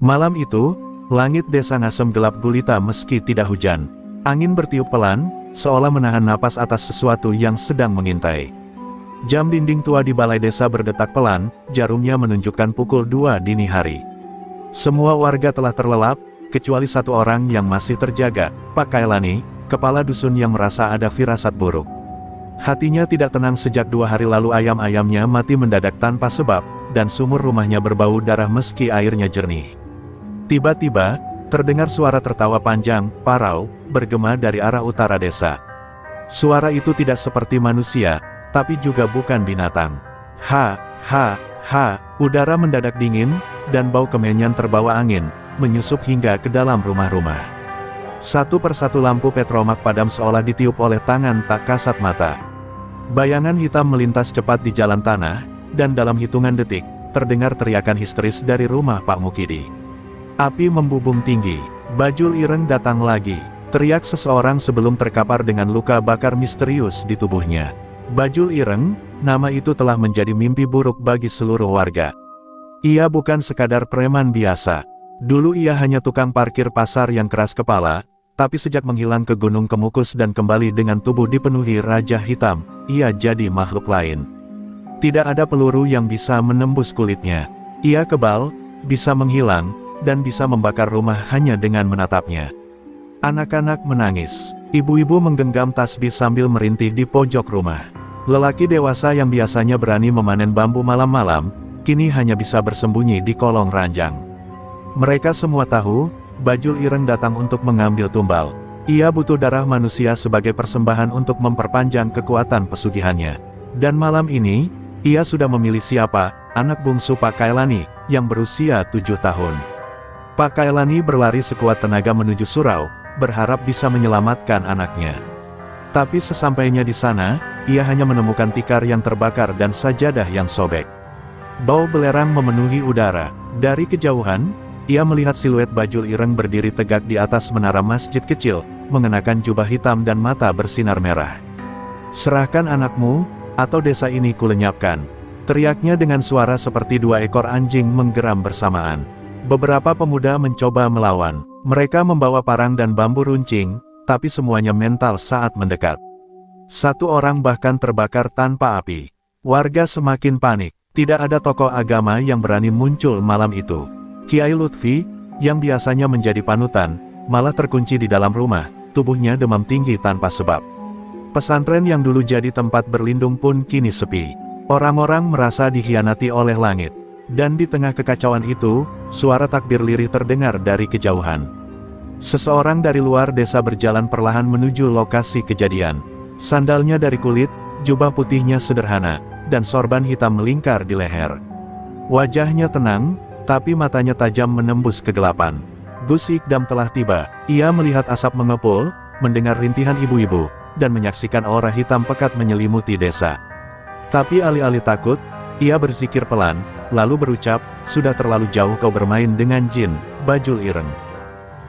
Malam itu, langit desa Ngasem gelap gulita meski tidak hujan. Angin bertiup pelan, seolah menahan napas atas sesuatu yang sedang mengintai. Jam dinding tua di balai desa berdetak pelan, jarumnya menunjukkan pukul 2 dini hari. Semua warga telah terlelap, kecuali satu orang yang masih terjaga, Pak Kailani, kepala dusun yang merasa ada firasat buruk. Hatinya tidak tenang sejak 2 hari lalu ayam-ayamnya mati mendadak tanpa sebab, dan sumur rumahnya berbau darah meski airnya jernih. Tiba-tiba, terdengar suara tertawa panjang, parau, bergema dari arah utara desa. Suara itu tidak seperti manusia, tapi juga bukan binatang. Ha, ha, ha, udara mendadak dingin, dan bau kemenyan terbawa angin, menyusup hingga ke dalam rumah-rumah. Satu persatu lampu petromak padam seolah ditiup oleh tangan tak kasat mata. Bayangan hitam melintas cepat di jalan tanah, dan dalam hitungan detik, terdengar teriakan histeris dari rumah Pak Mukidi. Api membubung tinggi, Bajul Ireng datang lagi, teriak seseorang sebelum terkapar dengan luka bakar misterius di tubuhnya. Bajul Ireng, nama itu telah menjadi mimpi buruk bagi seluruh warga. Ia bukan sekadar preman biasa. Dulu ia hanya tukang parkir pasar yang keras kepala, tapi sejak menghilang ke Gunung Kemukus dan kembali dengan tubuh dipenuhi raja hitam, ia jadi makhluk lain. Tidak ada peluru yang bisa menembus kulitnya. Ia kebal, bisa menghilang, dan bisa membakar rumah hanya dengan menatapnya. Anak-anak menangis. Ibu-ibu menggenggam tasbih sambil merintih di pojok rumah. Lelaki dewasa yang biasanya berani memanen bambu malam-malam, kini hanya bisa bersembunyi di kolong ranjang. Mereka semua tahu, Bajul Ireng datang untuk mengambil tumbal. Ia butuh darah manusia sebagai persembahan untuk memperpanjang kekuatan pesugihannya. Dan malam ini, ia sudah memilih siapa, anak bungsu Pak Kailani, yang berusia 7 tahun. Pak Kailani berlari sekuat tenaga menuju surau, berharap bisa menyelamatkan anaknya. Tapi sesampainya di sana, ia hanya menemukan tikar yang terbakar dan sajadah yang sobek. Bau belerang memenuhi udara. Dari kejauhan, ia melihat siluet Bajul Ireng berdiri tegak di atas menara masjid kecil, mengenakan jubah hitam dan mata bersinar merah. "Serahkan anakmu, atau desa ini kulenyapkan," teriaknya dengan suara seperti 2 ekor anjing menggeram bersamaan. Beberapa pemuda mencoba melawan. Mereka membawa parang dan bambu runcing, tapi semuanya mental saat mendekat. Satu orang bahkan terbakar tanpa api. Warga semakin panik. Tidak ada tokoh agama yang berani muncul malam itu. Kiai Lutfi, yang biasanya menjadi panutan, malah terkunci di dalam rumah, tubuhnya demam tinggi tanpa sebab. Pesantren yang dulu jadi tempat berlindung pun kini sepi. Orang-orang merasa dikhianati oleh langit. Dan di tengah kekacauan itu, suara takbir lirih terdengar dari kejauhan. Seseorang dari luar desa berjalan perlahan menuju lokasi kejadian. Sandalnya dari kulit, jubah putihnya sederhana, dan sorban hitam melingkar di leher. Wajahnya tenang, tapi matanya tajam menembus kegelapan. Gus Ikdam telah tiba. Ia melihat asap mengepul, mendengar rintihan ibu-ibu, dan menyaksikan aura hitam pekat menyelimuti desa. Tapi alih-alih takut, ia berzikir pelan, lalu berucap, "Sudah terlalu jauh kau bermain dengan jin, Bajul Ireng.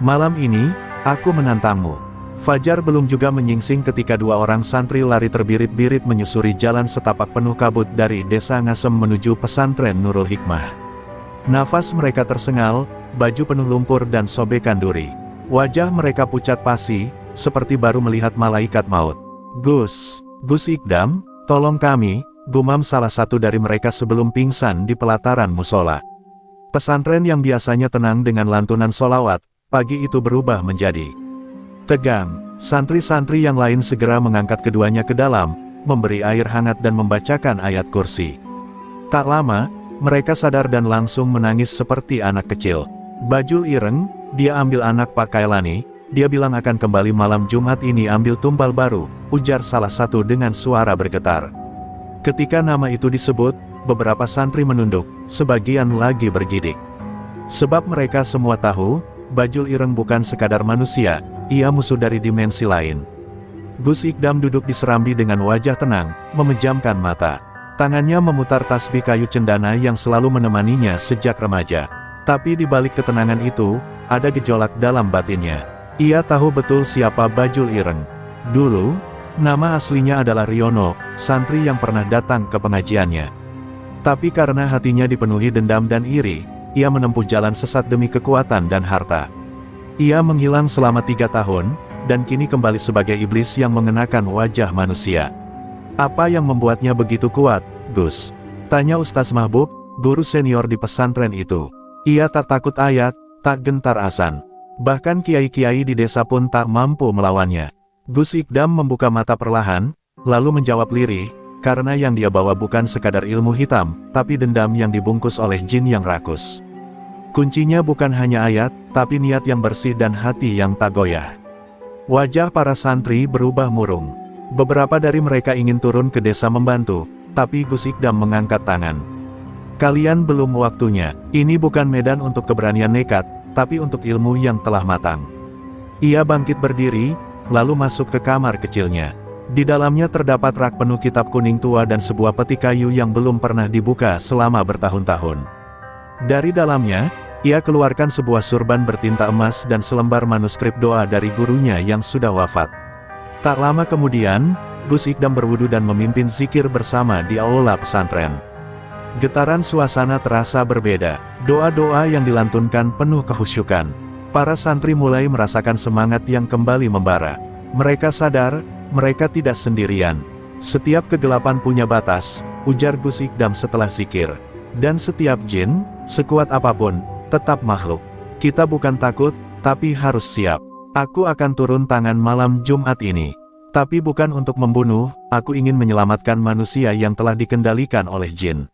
Malam ini, aku menantangmu." Fajar belum juga menyingsing ketika 2 orang santri lari terbirit-birit menyusuri jalan setapak penuh kabut dari desa Ngasem menuju pesantren Nurul Hikmah. Nafas mereka tersengal, baju penuh lumpur dan sobekan duri. Wajah mereka pucat pasi, seperti baru melihat malaikat maut. Gus Ikdam, tolong kami," gumam salah satu dari mereka sebelum pingsan di pelataran musola. Pesantren yang biasanya tenang dengan lantunan solawat, pagi itu berubah menjadi tegang. Santri-santri yang lain segera mengangkat keduanya ke dalam, memberi air hangat dan membacakan ayat kursi. Tak lama, mereka sadar dan langsung menangis seperti anak kecil. "Bajul Ireng, dia ambil anak Pak Kailani, dia bilang akan kembali malam Jumat ini ambil tumbal baru," ujar salah satu dengan suara bergetar. Ketika nama itu disebut, beberapa santri menunduk, sebagian lagi bergidik. Sebab mereka semua tahu, Bajul Ireng bukan sekadar manusia, ia musuh dari dimensi lain. Gus Ikdam duduk di serambi dengan wajah tenang, memejamkan mata. Tangannya memutar tasbih kayu cendana yang selalu menemaninya sejak remaja. Tapi di balik ketenangan itu, ada gejolak dalam batinnya. Ia tahu betul siapa Bajul Ireng. Dulu, nama aslinya adalah Riono, santri yang pernah datang ke pengajiannya. Tapi karena hatinya dipenuhi dendam dan iri, ia menempuh jalan sesat demi kekuatan dan harta. Ia menghilang selama 3 tahun, dan kini kembali sebagai iblis yang mengenakan wajah manusia. Apa yang membuatnya begitu kuat, Gus? Tanya Ustaz Mahbub, guru senior di pesantren itu. Ia tak takut ayat, tak gentar asan. Bahkan kiai-kiai di desa pun tak mampu melawannya. Gus Ikdam membuka mata perlahan, lalu menjawab lirih, karena yang dia bawa bukan sekadar ilmu hitam, tapi dendam yang dibungkus oleh jin yang rakus. Kuncinya bukan hanya ayat, tapi niat yang bersih dan hati yang tak goyah. Wajah para santri berubah murung. Beberapa dari mereka ingin turun ke desa membantu, tapi Gus Ikdam mengangkat tangan. Kalian belum waktunya, ini bukan medan untuk keberanian nekat, tapi untuk ilmu yang telah matang. Ia bangkit berdiri, lalu masuk ke kamar kecilnya. Di dalamnya terdapat rak penuh kitab kuning tua dan sebuah peti kayu yang belum pernah dibuka selama bertahun-tahun. Dari dalamnya, ia keluarkan sebuah surban bertinta emas dan selembar manuskrip doa dari gurunya yang sudah wafat. Tak lama kemudian, Gus Ikdam berwudu dan memimpin zikir bersama di aula pesantren. Getaran suasana terasa berbeda. Doa-doa yang dilantunkan penuh kehusyukan. Para santri mulai merasakan semangat yang kembali membara. Mereka sadar, mereka tidak sendirian. Setiap kegelapan punya batas, ujar Gus Ikdam setelah zikir. Dan setiap jin, sekuat apapun, tetap makhluk. Kita bukan takut, tapi harus siap. Aku akan turun tangan malam Jumat ini. Tapi bukan untuk membunuh, aku ingin menyelamatkan manusia yang telah dikendalikan oleh jin.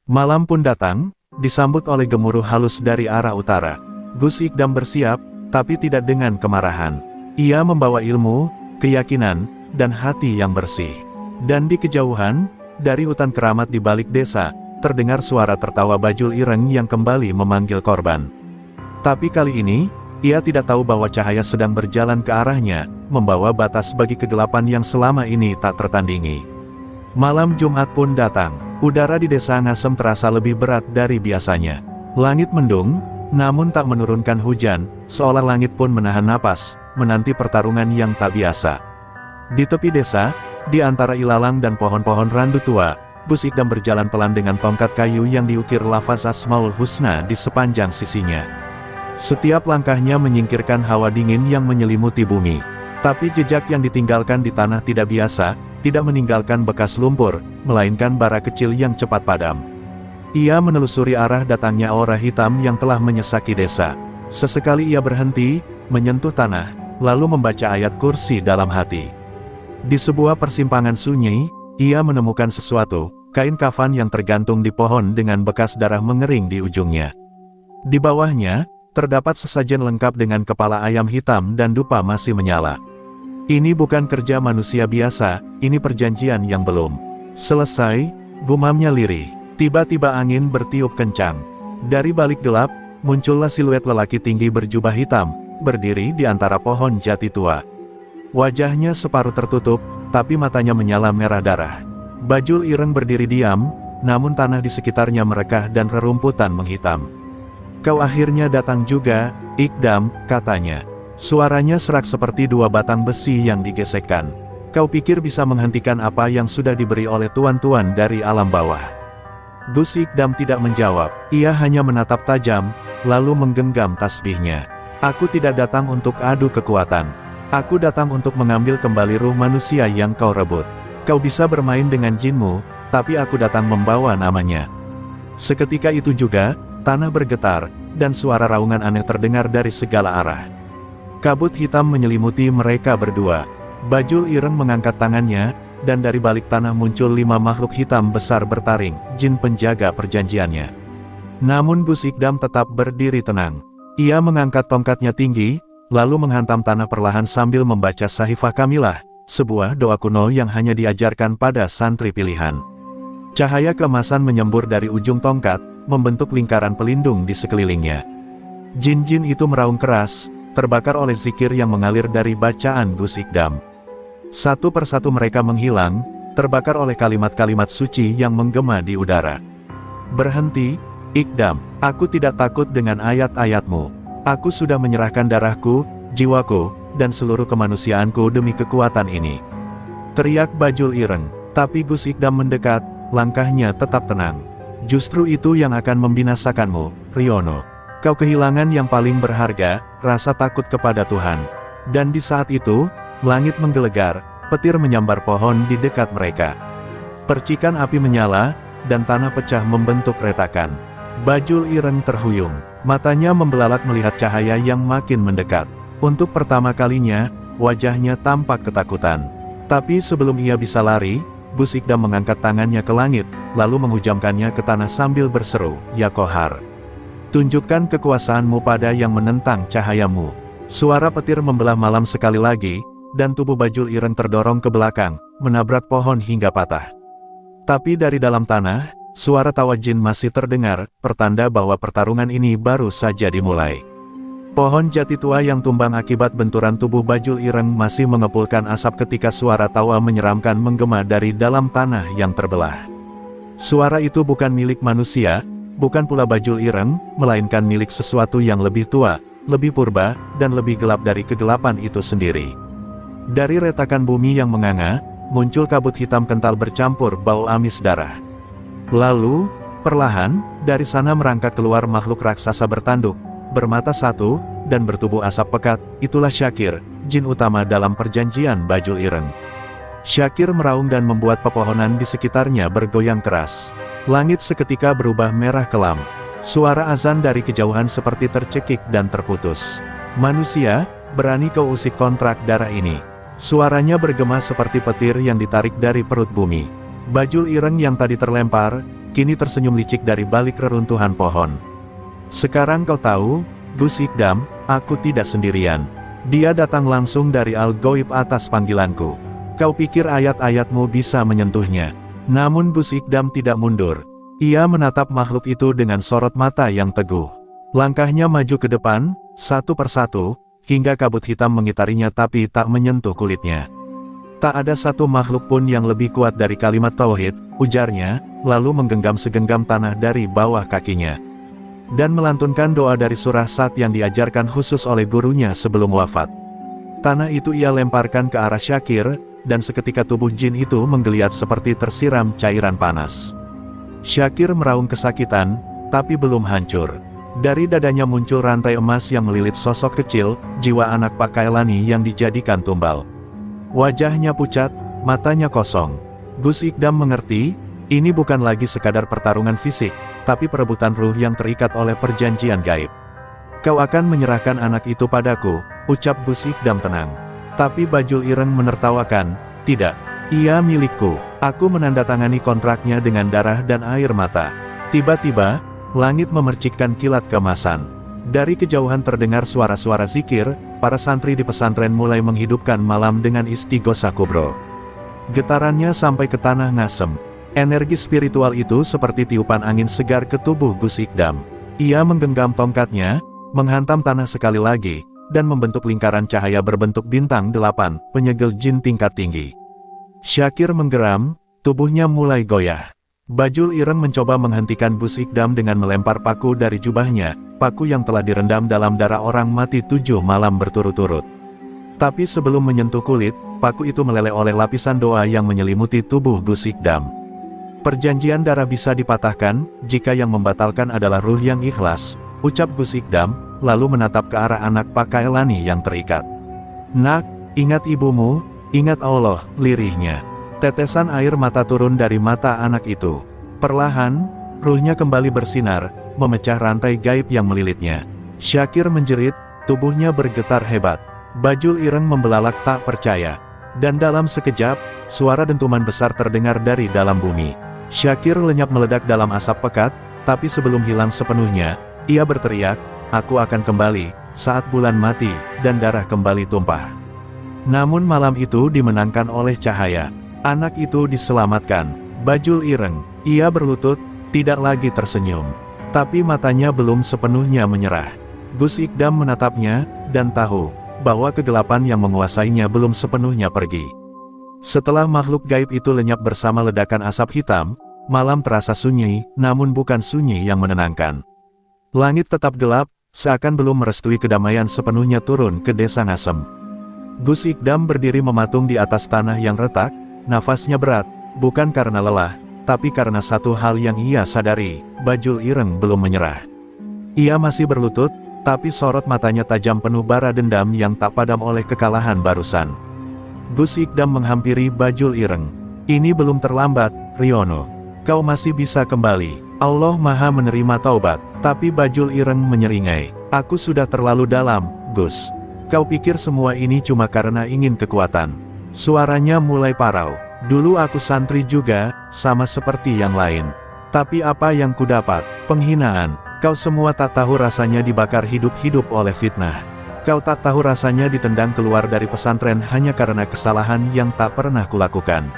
Malam pun datang, disambut oleh gemuruh halus dari arah utara. Gus Ikdam bersiap, tapi tidak dengan kemarahan. Ia membawa ilmu, keyakinan, dan hati yang bersih. Dan di kejauhan, dari hutan keramat di balik desa, terdengar suara tertawa Bajul Ireng yang kembali memanggil korban. Tapi kali ini, ia tidak tahu bahwa cahaya sedang berjalan ke arahnya, membawa batas bagi kegelapan yang selama ini tak tertandingi. Malam Jumat pun datang. Udara di desa Ngasem terasa lebih berat dari biasanya. Langit mendung, namun tak menurunkan hujan, seolah langit pun menahan napas, menanti pertarungan yang tak biasa. Di tepi desa, di antara ilalang dan pohon-pohon randu tua, Gus Ikdam berjalan pelan dengan tongkat kayu yang diukir lafaz Asmaul Husna di sepanjang sisinya. Setiap langkahnya menyingkirkan hawa dingin yang menyelimuti bumi. Tapi jejak yang ditinggalkan di tanah tidak biasa, tidak meninggalkan bekas lumpur, melainkan bara kecil yang cepat padam. Ia menelusuri arah datangnya aura hitam yang telah menyesaki desa. Sesekali ia berhenti, menyentuh tanah, lalu membaca ayat kursi dalam hati. Di sebuah persimpangan sunyi, ia menemukan sesuatu, kain kafan yang tergantung di pohon dengan bekas darah mengering di ujungnya. Di bawahnya, terdapat sesajen lengkap dengan kepala ayam hitam dan dupa masih menyala. Ini bukan kerja manusia biasa, ini perjanjian yang belum selesai, gumamnya lirih. Tiba-tiba angin bertiup kencang. Dari balik gelap, muncullah siluet lelaki tinggi berjubah hitam, berdiri di antara pohon jati tua. Wajahnya separuh tertutup, tapi matanya menyala merah darah. Bajul Ireng berdiri diam, namun tanah di sekitarnya merekah dan rerumputan menghitam. Kau akhirnya datang juga, Ikdam, katanya. Suaranya serak seperti dua batang besi yang digesekkan. Kau pikir bisa menghentikan apa yang sudah diberi oleh tuan-tuan dari alam bawah? Gus Ikdam tidak menjawab, ia hanya menatap tajam, lalu menggenggam tasbihnya. Aku tidak datang untuk adu kekuatan. Aku datang untuk mengambil kembali ruh manusia yang kau rebut. Kau bisa bermain dengan jinmu, tapi aku datang membawa namanya. Seketika itu juga, tanah bergetar, dan suara raungan aneh terdengar dari segala arah. Kabut hitam menyelimuti mereka berdua. Bajul Ireng mengangkat tangannya, dan dari balik tanah muncul 5 makhluk hitam besar bertaring, jin penjaga perjanjiannya. Namun Gus Ikdam tetap berdiri tenang. Ia mengangkat tongkatnya tinggi, lalu menghantam tanah perlahan sambil membaca Sahifah Kamilah, sebuah doa kuno yang hanya diajarkan pada santri pilihan. Cahaya keemasan menyembur dari ujung tongkat, membentuk lingkaran pelindung di sekelilingnya. Jin-jin itu meraung keras, terbakar oleh zikir yang mengalir dari bacaan Gus Ikdam. Satu persatu mereka menghilang, terbakar oleh kalimat-kalimat suci yang menggema di udara. Berhenti, Ikdam, aku tidak takut dengan ayat-ayatmu. Aku sudah menyerahkan darahku, jiwaku, dan seluruh kemanusiaanku demi kekuatan ini. Teriak Bajul Ireng, tapi Gus Ikdam mendekat, langkahnya tetap tenang. Justru itu yang akan membinasakanmu. Riono. Kau kehilangan yang paling berharga, rasa takut kepada Tuhan. Dan di saat itu, langit menggelegar, petir menyambar pohon di dekat mereka. Percikan api menyala, dan tanah pecah membentuk retakan. Bajul Ireng terhuyung, matanya membelalak melihat cahaya yang makin mendekat. Untuk pertama kalinya, wajahnya tampak ketakutan. Tapi sebelum ia bisa lari, Gus Ikdam mengangkat tangannya ke langit, lalu menghujamkannya ke tanah sambil berseru, "Ya Kohar, tunjukkan kekuasaanmu pada yang menentang cahayamu." Suara petir membelah malam sekali lagi, dan tubuh Bajul Ireng terdorong ke belakang, menabrak pohon hingga patah. Tapi dari dalam tanah, suara tawa jin masih terdengar, pertanda bahwa pertarungan ini baru saja dimulai. Pohon jati tua yang tumbang akibat benturan tubuh Bajul Ireng masih mengepulkan asap ketika suara tawa menyeramkan menggema dari dalam tanah yang terbelah. Suara itu bukan milik manusia, bukan pula Bajul Ireng, melainkan milik sesuatu yang lebih tua, lebih purba, dan lebih gelap dari kegelapan itu sendiri. Dari retakan bumi yang menganga, muncul kabut hitam kental bercampur bau amis darah. Lalu, perlahan, dari sana merangkak keluar makhluk raksasa bertanduk, bermata satu, dan bertubuh asap pekat. Itulah Syakir, jin utama dalam perjanjian Bajul Ireng. Syakir meraung dan membuat pepohonan di sekitarnya bergoyang keras. Langit seketika berubah merah kelam. Suara azan dari kejauhan seperti tercekik dan terputus. "Manusia, berani kau usik kontrak darah ini?" Suaranya bergema seperti petir yang ditarik dari perut bumi. Bajul Ireng yang tadi terlempar, kini tersenyum licik dari balik reruntuhan pohon. "Sekarang kau tahu, Gus Ikdam, aku tidak sendirian. Dia datang langsung dari Al-Ghaib atas panggilanku. Kau pikir ayat-ayatmu bisa menyentuhnya?" Namun Gus Ikdam tidak mundur. Ia menatap makhluk itu dengan sorot mata yang teguh. Langkahnya maju ke depan, satu persatu, hingga kabut hitam mengitarinya tapi tak menyentuh kulitnya. "Tak ada satu makhluk pun yang lebih kuat dari kalimat tauhid," ujarnya, lalu menggenggam segenggam tanah dari bawah kakinya. Dan melantunkan doa dari surah Sad yang diajarkan khusus oleh gurunya sebelum wafat. Tanah itu ia lemparkan ke arah Syakir, dan seketika tubuh jin itu menggeliat seperti tersiram cairan panas. Syakir meraung kesakitan, tapi belum hancur. Dari dadanya muncul rantai emas yang melilit sosok kecil, jiwa anak Pak Kailani yang dijadikan tumbal. Wajahnya pucat, matanya kosong. Gus Ikdam mengerti, ini bukan lagi sekadar pertarungan fisik, tapi perebutan ruh yang terikat oleh perjanjian gaib. "Kau akan menyerahkan anak itu padaku," ucap Gus Ikdam tenang. Tapi Bajul Ireng menertawakan, "Tidak, ia milikku. Aku menandatangani kontraknya dengan darah dan air mata." Tiba-tiba, langit memercikkan kilat keemasan. Dari kejauhan terdengar suara-suara zikir, para santri di pesantren mulai menghidupkan malam dengan istighosa kubro. Getarannya sampai ke tanah ngasem. Energi spiritual itu seperti tiupan angin segar ke tubuh Gus Ikdam. Ia menggenggam tongkatnya, menghantam tanah sekali lagi, dan membentuk lingkaran cahaya berbentuk bintang 8, penyegel jin tingkat tinggi. Syakir menggeram, tubuhnya mulai goyah. Bajul Ireng mencoba menghentikan Gus Ikdam dengan melempar paku dari jubahnya, paku yang telah direndam dalam darah orang mati 7 malam berturut-turut. Tapi sebelum menyentuh kulit, paku itu meleleh oleh lapisan doa yang menyelimuti tubuh Gus Ikdam. "Perjanjian darah bisa dipatahkan, jika yang membatalkan adalah ruh yang ikhlas," ucap Gus Ikdam, lalu menatap ke arah anak Pak Kailani yang terikat. "Nak, ingat ibumu, ingat Allah," lirihnya. Tetesan air mata turun dari mata anak itu. Perlahan, ruhnya kembali bersinar, memecah rantai gaib yang melilitnya. Syakir menjerit, tubuhnya bergetar hebat. Bajul Ireng membelalak tak percaya. Dan dalam sekejap, suara dentuman besar terdengar dari dalam bumi. Syakir lenyap meledak dalam asap pekat, tapi sebelum hilang sepenuhnya, ia berteriak, "Aku akan kembali, saat bulan mati, dan darah kembali tumpah." Namun malam itu dimenangkan oleh cahaya. Anak itu diselamatkan. Bajul Ireng, ia berlutut, tidak lagi tersenyum. Tapi matanya belum sepenuhnya menyerah. Gus Ikdam menatapnya, dan tahu bahwa kegelapan yang menguasainya belum sepenuhnya pergi. Setelah makhluk gaib itu lenyap bersama ledakan asap hitam, malam terasa sunyi, namun bukan sunyi yang menenangkan. Langit tetap gelap, seakan belum merestui kedamaian sepenuhnya turun ke desa Ngasem. Gus Ikdam berdiri mematung di atas tanah yang retak, nafasnya berat, bukan karena lelah, tapi karena satu hal yang ia sadari, Bajul Ireng belum menyerah. Ia masih berlutut, tapi sorot matanya tajam penuh bara dendam yang tak padam oleh kekalahan barusan. Gus Ikdam menghampiri Bajul Ireng. Ini belum terlambat, Riono. Kau masih bisa kembali. Allah Maha menerima taubat. Tapi Bajul Ireng menyeringai. Aku sudah terlalu dalam, Gus. Kau pikir semua ini cuma karena ingin kekuatan. Suaranya mulai parau. Dulu aku santri juga, sama seperti yang lain. Tapi apa yang kudapat? Penghinaan. Kau semua tak tahu rasanya dibakar hidup-hidup oleh fitnah. Kau tak tahu rasanya ditendang keluar dari pesantren hanya karena kesalahan yang tak pernah kulakukan.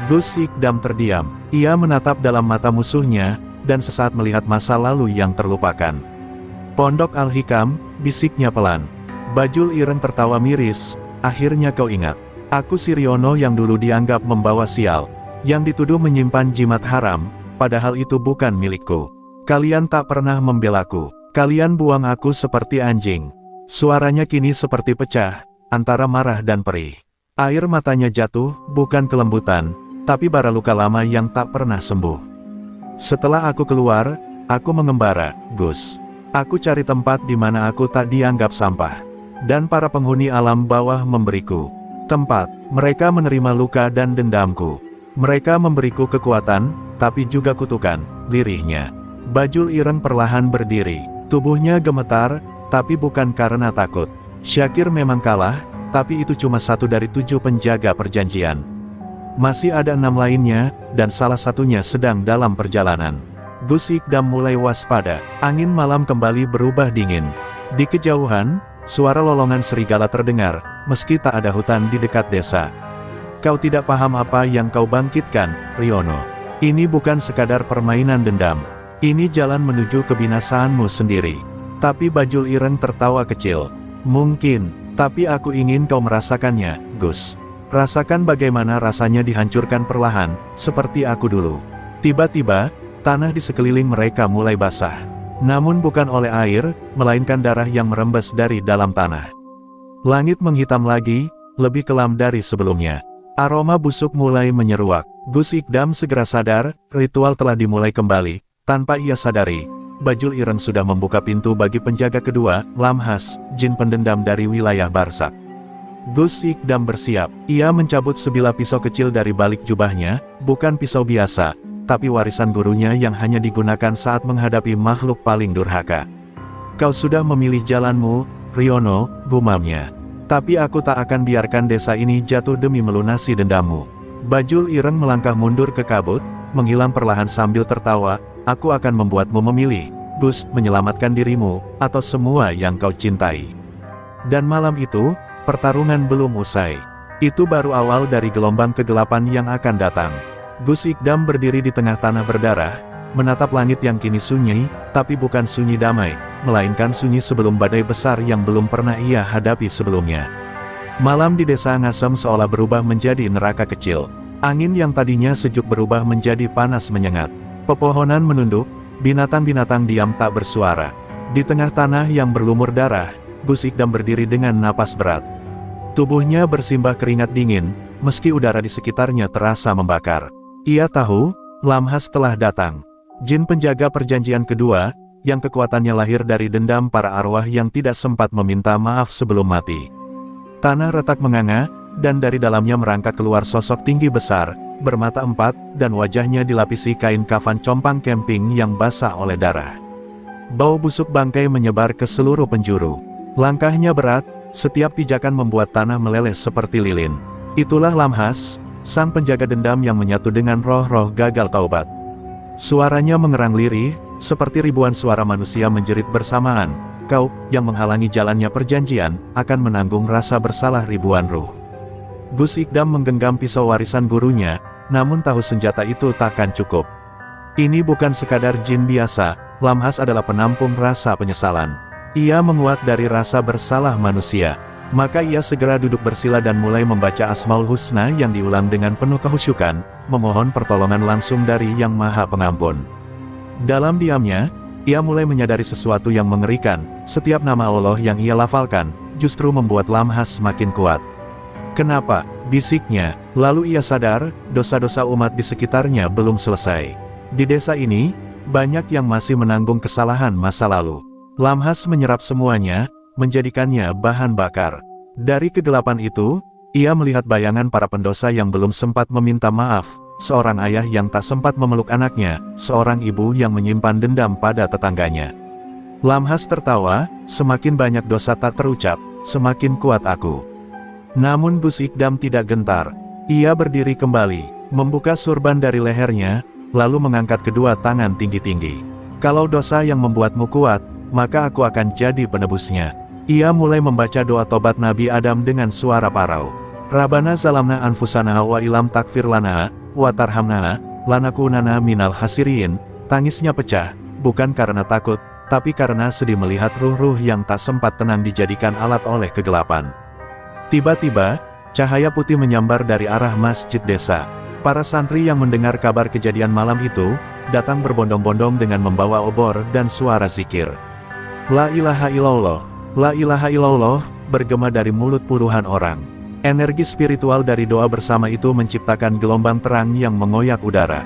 Gus Ikdam terdiam. Ia menatap dalam mata musuhnya, dan sesaat melihat masa lalu yang terlupakan. Pondok Al-Hikam, bisiknya pelan. Bajul Ireng tertawa miris. Akhirnya kau ingat. Aku si Riono yang dulu dianggap membawa sial. Yang dituduh menyimpan jimat haram, padahal itu bukan milikku. Kalian tak pernah membelaku. Kalian buang aku seperti anjing. Suaranya kini seperti pecah, antara marah dan perih. Air matanya jatuh, bukan kelembutan, tapi bara luka lama yang tak pernah sembuh. Setelah aku keluar, aku mengembara, Gus. Aku cari tempat di mana aku tak dianggap sampah. Dan para penghuni alam bawah memberiku tempat. Mereka menerima luka dan dendamku. Mereka memberiku kekuatan, tapi juga kutukan, lirihnya. Bajul Ireng perlahan berdiri. Tubuhnya gemetar, tapi bukan karena takut. Syakir memang kalah, tapi itu cuma 1 dari 7 penjaga perjanjian. Masih ada 6 lainnya, dan salah satunya sedang dalam perjalanan. Gus Ikdam mulai waspada. Angin malam kembali berubah dingin. Di kejauhan, suara lolongan serigala terdengar, meski tak ada hutan di dekat desa. Kau tidak paham apa yang kau bangkitkan, Riono. Ini bukan sekadar permainan dendam. Ini jalan menuju kebinasaanmu sendiri. Tapi Bajul Ireng tertawa kecil. Mungkin, tapi aku ingin kau merasakannya, Gus. Rasakan bagaimana rasanya dihancurkan perlahan, seperti aku dulu. Tiba-tiba, tanah di sekeliling mereka mulai basah. Namun bukan oleh air, melainkan darah yang merembes dari dalam tanah. Langit menghitam lagi, lebih kelam dari sebelumnya. Aroma busuk mulai menyeruak. Gus Ikdam segera sadar, ritual telah dimulai kembali. Tanpa ia sadari, Bajul Ireng sudah membuka pintu bagi penjaga kedua, Lamhas, jin pendendam dari wilayah Barsak. Gus Ikdam bersiap. Ia mencabut sebilah pisau kecil dari balik jubahnya, bukan pisau biasa, tapi warisan gurunya yang hanya digunakan saat menghadapi makhluk paling durhaka. Kau sudah memilih jalanmu, Riono, gumamnya. Tapi aku tak akan biarkan desa ini jatuh demi melunasi dendammu. Bajul Ireng melangkah mundur ke kabut, menghilang perlahan sambil tertawa. Aku akan membuatmu memilih, Gus, menyelamatkan dirimu, atau semua yang kau cintai. Dan malam itu, pertarungan belum usai. Itu baru awal dari gelombang kegelapan yang akan datang. Gus Ikdam berdiri di tengah tanah berdarah, menatap langit yang kini sunyi, tapi bukan sunyi damai, melainkan sunyi sebelum badai besar yang belum pernah ia hadapi sebelumnya. Malam di desa Ngasem seolah berubah menjadi neraka kecil. Angin yang tadinya sejuk berubah menjadi panas menyengat. Pepohonan menunduk, binatang-binatang diam tak bersuara. Di tengah tanah yang berlumur darah, Gus Ikdam berdiri dengan napas berat. Tubuhnya bersimbah keringat dingin, meski udara di sekitarnya terasa membakar. Ia tahu, Lamhas telah datang. Jin penjaga perjanjian kedua, yang kekuatannya lahir dari dendam para arwah yang tidak sempat meminta maaf sebelum mati. Tanah retak menganga, dan dari dalamnya merangkak keluar sosok tinggi besar, bermata empat, dan wajahnya dilapisi kain kafan compang camping yang basah oleh darah. Bau busuk bangkai menyebar ke seluruh penjuru. Langkahnya berat, setiap pijakan membuat tanah meleleh seperti lilin. Itulah Lamhas, sang penjaga dendam yang menyatu dengan roh-roh gagal taubat. Suaranya mengerang lirih, seperti ribuan suara manusia menjerit bersamaan. Kau, yang menghalangi jalannya perjanjian, akan menanggung rasa bersalah ribuan ruh. Gus Ikdam menggenggam pisau warisan gurunya, namun tahu senjata itu takkan cukup. Ini bukan sekadar jin biasa, Lamhas adalah penampung rasa penyesalan. Ia menguat dari rasa bersalah manusia. Maka ia segera duduk bersila dan mulai membaca Asmaul Husna yang diulang dengan penuh kehusyukan, memohon pertolongan langsung dari Yang Maha Pengampun. Dalam diamnya, ia mulai menyadari sesuatu yang mengerikan. Setiap nama Allah yang ia lafalkan, justru membuat Lamhas makin kuat. Kenapa? Bisiknya. Lalu ia sadar, dosa-dosa umat di sekitarnya belum selesai. Di desa ini, banyak yang masih menanggung kesalahan masa lalu. Lamhas menyerap semuanya, menjadikannya bahan bakar. Dari kegelapan itu, ia melihat bayangan para pendosa yang belum sempat meminta maaf, seorang ayah yang tak sempat memeluk anaknya, seorang ibu yang menyimpan dendam pada tetangganya. Lamhas tertawa, semakin banyak dosa tak terucap, semakin kuat aku. Namun Gus Ikdam tidak gentar. Ia berdiri kembali, membuka surban dari lehernya, lalu mengangkat kedua tangan tinggi-tinggi. Kalau dosa yang membuatmu kuat, maka aku akan jadi penebusnya. Ia mulai membaca doa tobat Nabi Adam dengan suara parau. Rabbana zalamna anfusana wa ilam takfir lana, wa tarhamna, lanakunana minal hasirin. Tangisnya pecah, bukan karena takut, tapi karena sedih melihat ruh-ruh yang tak sempat tenang dijadikan alat oleh kegelapan. Tiba-tiba, cahaya putih menyambar dari arah masjid desa. Para santri yang mendengar kabar kejadian malam itu, datang berbondong-bondong dengan membawa obor dan suara zikir. La ilaha illallah, la ilaha illallah, bergema dari mulut puluhan orang. Energi spiritual dari doa bersama itu menciptakan gelombang terang yang mengoyak udara.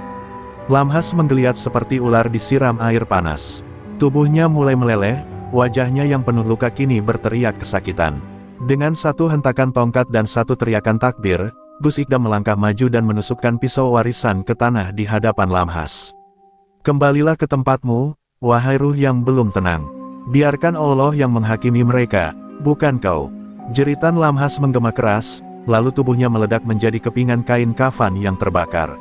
Lamhas menggeliat seperti ular disiram air panas. Tubuhnya mulai meleleh, wajahnya yang penuh luka kini berteriak kesakitan. Dengan satu hentakan tongkat dan satu teriakan takbir, Gus Ikdam melangkah maju dan menusukkan pisau warisan ke tanah di hadapan Lamhas. Kembalilah ke tempatmu, wahai ruh yang belum tenang. Biarkan Allah yang menghakimi mereka, bukan kau. Jeritan Lamhas menggema keras, lalu tubuhnya meledak menjadi kepingan kain kafan yang terbakar.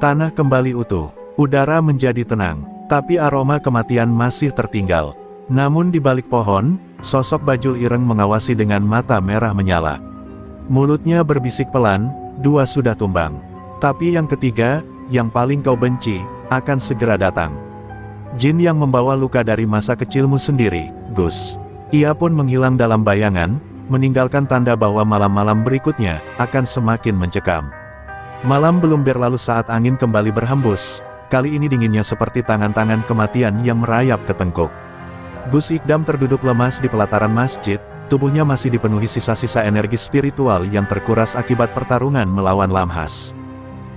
Tanah kembali utuh, udara menjadi tenang, tapi aroma kematian masih tertinggal. Namun di balik pohon, sosok bajul ireng mengawasi dengan mata merah menyala. Mulutnya berbisik pelan, dua sudah tumbang. Tapi yang ketiga, yang paling kau benci, akan segera datang. Jin yang membawa luka dari masa kecilmu sendiri, Gus. Ia pun menghilang dalam bayangan, meninggalkan tanda bahwa malam-malam berikutnya, akan semakin mencekam. Malam belum berlalu saat angin kembali berhembus, kali ini dinginnya seperti tangan-tangan kematian yang merayap ke tengkuk. Gus Ikdam terduduk lemas di pelataran masjid, tubuhnya masih dipenuhi sisa-sisa energi spiritual yang terkuras akibat pertarungan melawan Lamhas.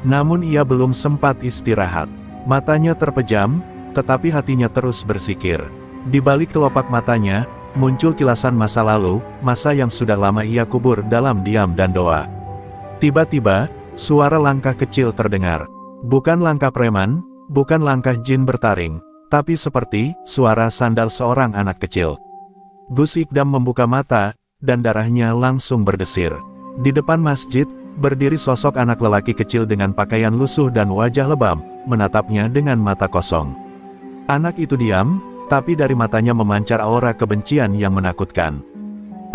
Namun ia belum sempat istirahat. Matanya terpejam, tetapi hatinya terus bersikir. Di balik kelopak matanya, muncul kilasan masa lalu, masa yang sudah lama ia kubur dalam diam dan doa. Tiba-tiba, suara langkah kecil terdengar. Bukan langkah preman, bukan langkah jin bertaring, tapi seperti suara sandal seorang anak kecil. Gus Ikdam membuka mata, dan darahnya langsung berdesir. Di depan masjid, berdiri sosok anak lelaki kecil dengan pakaian lusuh dan wajah lebam, menatapnya dengan mata kosong. Anak itu diam, tapi dari matanya memancar aura kebencian yang menakutkan.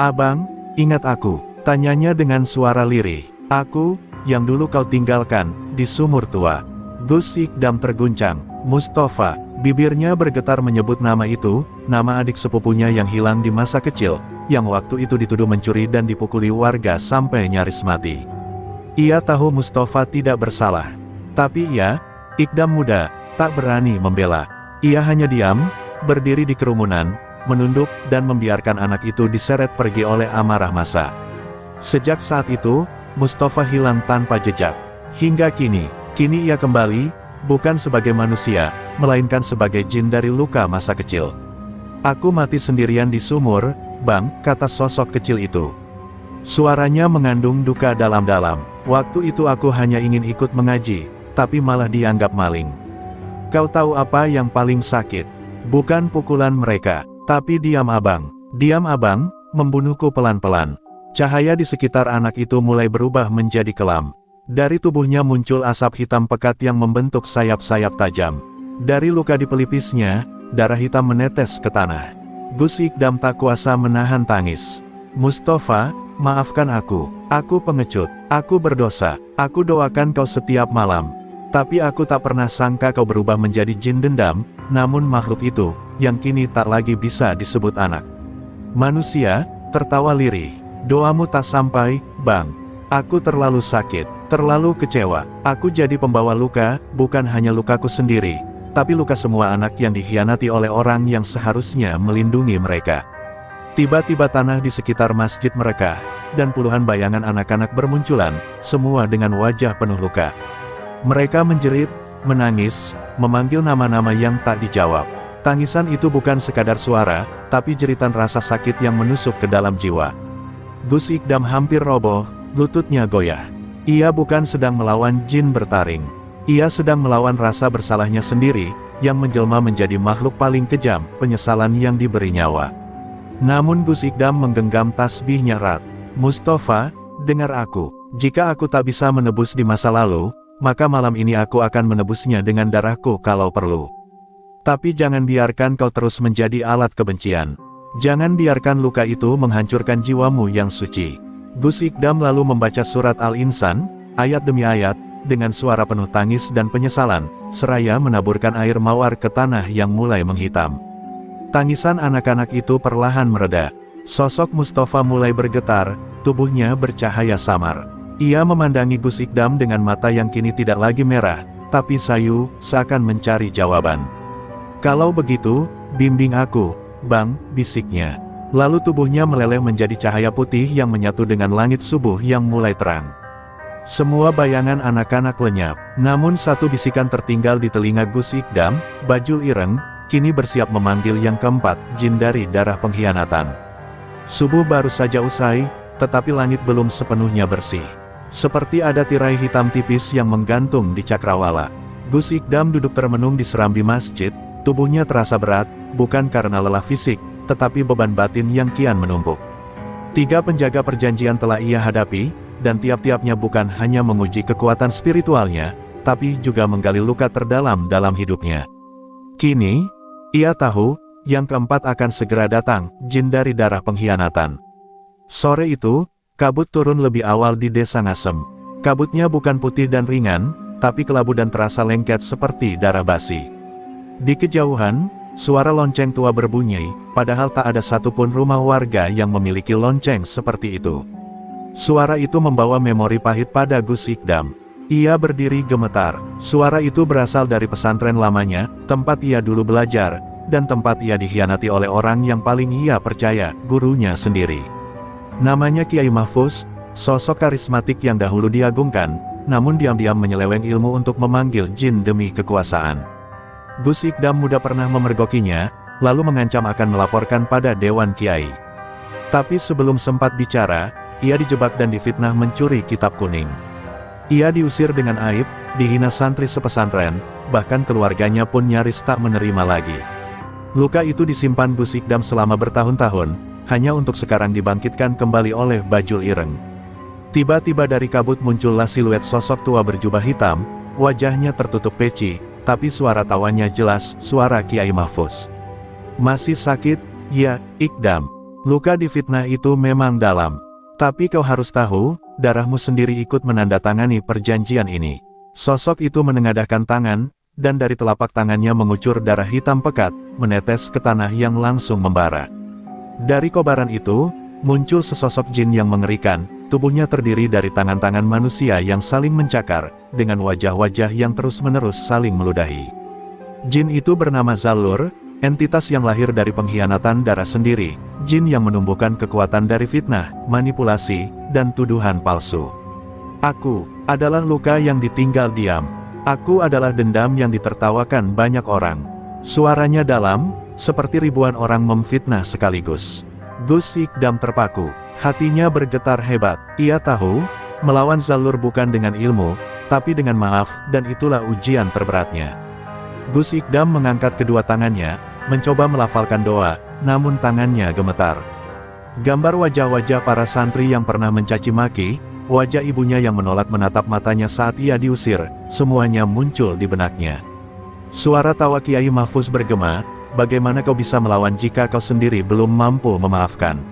"Abang, ingat aku?" tanyanya dengan suara lirih. "Aku, yang dulu kau tinggalkan, di sumur tua." Gus Ikdam terguncang. Mustafa. Bibirnya bergetar menyebut nama itu, nama adik sepupunya yang hilang di masa kecil, yang waktu itu dituduh mencuri dan dipukuli warga sampai nyaris mati. Ia tahu Mustafa tidak bersalah. Tapi ia, Ikdam muda, tak berani membela. Ia hanya diam, berdiri di kerumunan, menunduk dan membiarkan anak itu diseret pergi oleh amarah massa. Sejak saat itu, Mustafa hilang tanpa jejak. Hingga kini ia kembali, bukan sebagai manusia, melainkan sebagai jin dari luka masa kecil. "Aku mati sendirian di sumur, Bang," kata sosok kecil itu. Suaranya mengandung duka dalam-dalam. "Waktu itu aku hanya ingin ikut mengaji, tapi malah dianggap maling. Kau tahu apa yang paling sakit? Bukan pukulan mereka, tapi diam abang, membunuhku pelan-pelan." Cahaya di sekitar anak itu mulai berubah menjadi kelam. Dari tubuhnya muncul asap hitam pekat yang membentuk sayap-sayap tajam. Dari luka di pelipisnya, darah hitam menetes ke tanah. Gus Ikdam tak kuasa menahan tangis. "Mustafa, maafkan aku pengecut, aku berdosa, aku doakan kau setiap malam. Tapi aku tak pernah sangka kau berubah menjadi jin dendam, namun makhluk itu, yang kini tak lagi bisa disebut anak manusia," tertawa lirih. "Doamu tak sampai, Bang. Aku terlalu sakit, terlalu kecewa. Aku jadi pembawa luka, bukan hanya lukaku sendiri, tapi luka semua anak yang dikhianati oleh orang yang seharusnya melindungi mereka." Tiba-tiba tanah di sekitar masjid merekah, dan puluhan bayangan anak-anak bermunculan, semua dengan wajah penuh luka. Mereka menjerit, menangis, memanggil nama-nama yang tak dijawab. Tangisan itu bukan sekadar suara, tapi jeritan rasa sakit yang menusuk ke dalam jiwa. Gus Ikdam hampir roboh, lututnya goyah. Ia bukan sedang melawan jin bertaring. Ia sedang melawan rasa bersalahnya sendiri, yang menjelma menjadi makhluk paling kejam, penyesalan yang diberi nyawa. Namun Gus Ikdam menggenggam tasbihnya erat. Mustafa, dengar aku. Jika aku tak bisa menebus di masa lalu, maka malam ini aku akan menebusnya dengan darahku kalau perlu. Tapi jangan biarkan kau terus menjadi alat kebencian. Jangan biarkan luka itu menghancurkan jiwamu yang suci. Gus Ikdam lalu membaca surat Al-Insan, ayat demi ayat, dengan suara penuh tangis dan penyesalan, seraya menaburkan air mawar ke tanah yang mulai menghitam. Tangisan anak-anak itu perlahan mereda. Sosok Mustafa mulai bergetar, tubuhnya bercahaya samar. Ia memandangi Gus Ikdam dengan mata yang kini tidak lagi merah, tapi sayu, seakan mencari jawaban. Kalau begitu, bimbing aku, Bang, bisiknya. Lalu tubuhnya meleleh menjadi cahaya putih yang menyatu dengan langit subuh yang mulai terang. Semua bayangan anak-anak lenyap, namun satu bisikan tertinggal di telinga Gus Ikdam, Bajul Ireng, kini bersiap memanggil yang keempat, jin dari darah pengkhianatan. Subuh baru saja usai, tetapi langit belum sepenuhnya bersih. Seperti ada tirai hitam tipis yang menggantung di cakrawala. Gus Ikdam duduk termenung di serambi masjid, tubuhnya terasa berat, bukan karena lelah fisik, tetapi beban batin yang kian menumpuk. 3 penjaga perjanjian telah ia hadapi, dan tiap-tiapnya bukan hanya menguji kekuatan spiritualnya, tapi juga menggali luka terdalam dalam hidupnya. Kini, ia tahu, yang keempat akan segera datang, jin dari darah pengkhianatan. Sore itu, kabut turun lebih awal di desa Ngasem. Kabutnya bukan putih dan ringan, tapi kelabu dan terasa lengket seperti darah basi. Di kejauhan, suara lonceng tua berbunyi, padahal tak ada satupun rumah warga yang memiliki lonceng seperti itu. Suara itu membawa memori pahit pada Gus Ikdam. Ia berdiri gemetar. Suara itu berasal dari pesantren lamanya, tempat ia dulu belajar, dan tempat ia dikhianati oleh orang yang paling ia percaya, gurunya sendiri. Namanya Kiai Mahfuz, sosok karismatik yang dahulu diagungkan, namun diam-diam menyeleweng ilmu untuk memanggil jin demi kekuasaan. Gus Ikdam muda pernah memergokinya, lalu mengancam akan melaporkan pada Dewan Kiai. Tapi sebelum sempat bicara, ia dijebak dan difitnah mencuri kitab kuning. Ia diusir dengan aib, dihina santri sepesantren, bahkan keluarganya pun nyaris tak menerima lagi. Luka itu disimpan Gus Ikdam selama bertahun-tahun, hanya untuk sekarang dibangkitkan kembali oleh Bajul Ireng. Tiba-tiba dari kabut muncullah siluet sosok tua berjubah hitam, wajahnya tertutup peci, tapi suara tawanya jelas, suara Kiai Mahfuz. Masih sakit, ya, Ikdam. Luka di fitnah itu memang dalam. Tapi kau harus tahu, darahmu sendiri ikut menandatangani perjanjian ini. Sosok itu menengadahkan tangan, dan dari telapak tangannya mengucur darah hitam pekat, menetes ke tanah yang langsung membara. Dari kobaran itu, muncul sesosok jin yang mengerikan, tubuhnya terdiri dari tangan-tangan manusia yang saling mencakar, dengan wajah-wajah yang terus-menerus saling meludahi. Jin itu bernama Zalur, entitas yang lahir dari pengkhianatan darah sendiri, jin yang menumbuhkan kekuatan dari fitnah, manipulasi, dan tuduhan palsu. Aku adalah luka yang ditinggal diam. Aku adalah dendam yang ditertawakan banyak orang. Suaranya dalam, seperti ribuan orang memfitnah sekaligus. Gus Ikdam terpaku, hatinya bergetar hebat. Ia tahu, melawan Zalur bukan dengan ilmu, tapi dengan maaf, dan itulah ujian terberatnya. Gus Ikdam mengangkat kedua tangannya, mencoba melafalkan doa, namun tangannya gemetar. Gambar wajah-wajah para santri yang pernah mencaci maki, wajah ibunya yang menolak menatap matanya saat ia diusir, semuanya muncul di benaknya. Suara tawa Kiai Mahfuz bergema, bagaimana kau bisa melawan jika kau sendiri belum mampu memaafkan?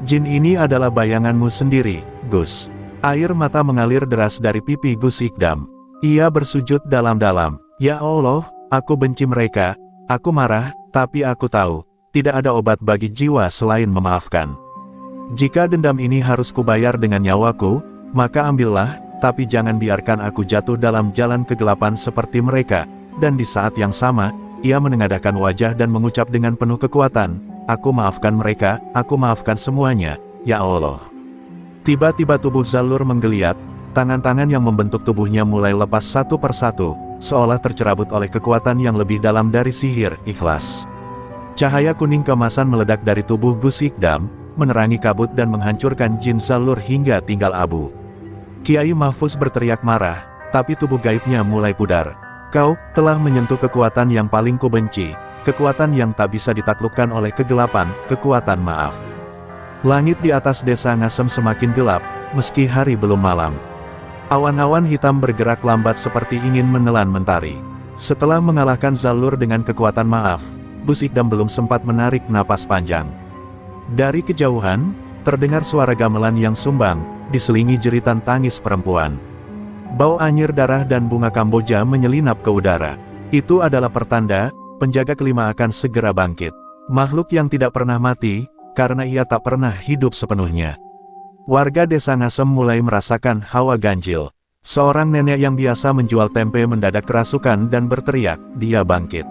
Jin ini adalah bayanganmu sendiri, Gus. Air mata mengalir deras dari pipi Gus Ikdam. Ia bersujud dalam-dalam. Ya Allah, aku benci mereka, aku marah, tapi aku tahu, tidak ada obat bagi jiwa selain memaafkan. Jika dendam ini harus kubayar dengan nyawaku, maka ambillah, tapi jangan biarkan aku jatuh dalam jalan kegelapan seperti mereka. Dan di saat yang sama, ia menengadahkan wajah dan mengucap dengan penuh kekuatan, aku maafkan mereka, aku maafkan semuanya, ya Allah. Tiba-tiba tubuh Zalur menggeliat, tangan-tangan yang membentuk tubuhnya mulai lepas satu persatu, seolah tercerabut oleh kekuatan yang lebih dalam dari sihir ikhlas. Cahaya kuning keemasan meledak dari tubuh Gus Ikdam, menerangi kabut dan menghancurkan jin Zalur hingga tinggal abu. Kiai Mahfuz berteriak marah, tapi tubuh gaibnya mulai pudar. Kau telah menyentuh kekuatan yang paling kubenci, kekuatan yang tak bisa ditaklukkan oleh kegelapan, kekuatan maaf. Langit di atas desa Ngasem semakin gelap, meski hari belum malam. Awan-awan hitam bergerak lambat seperti ingin menelan mentari. Setelah mengalahkan Zalur dengan kekuatan maaf, Gus Ikdam belum sempat menarik napas panjang. Dari kejauhan, terdengar suara gamelan yang sumbang, diselingi jeritan tangis perempuan. Bau anyir darah dan bunga Kamboja menyelinap ke udara. Itu adalah pertanda, penjaga kelima akan segera bangkit. Makhluk yang tidak pernah mati, karena ia tak pernah hidup sepenuhnya. Warga desa Ngasem mulai merasakan hawa ganjil. Seorang nenek yang biasa menjual tempe mendadak kerasukan dan berteriak, dia bangkit.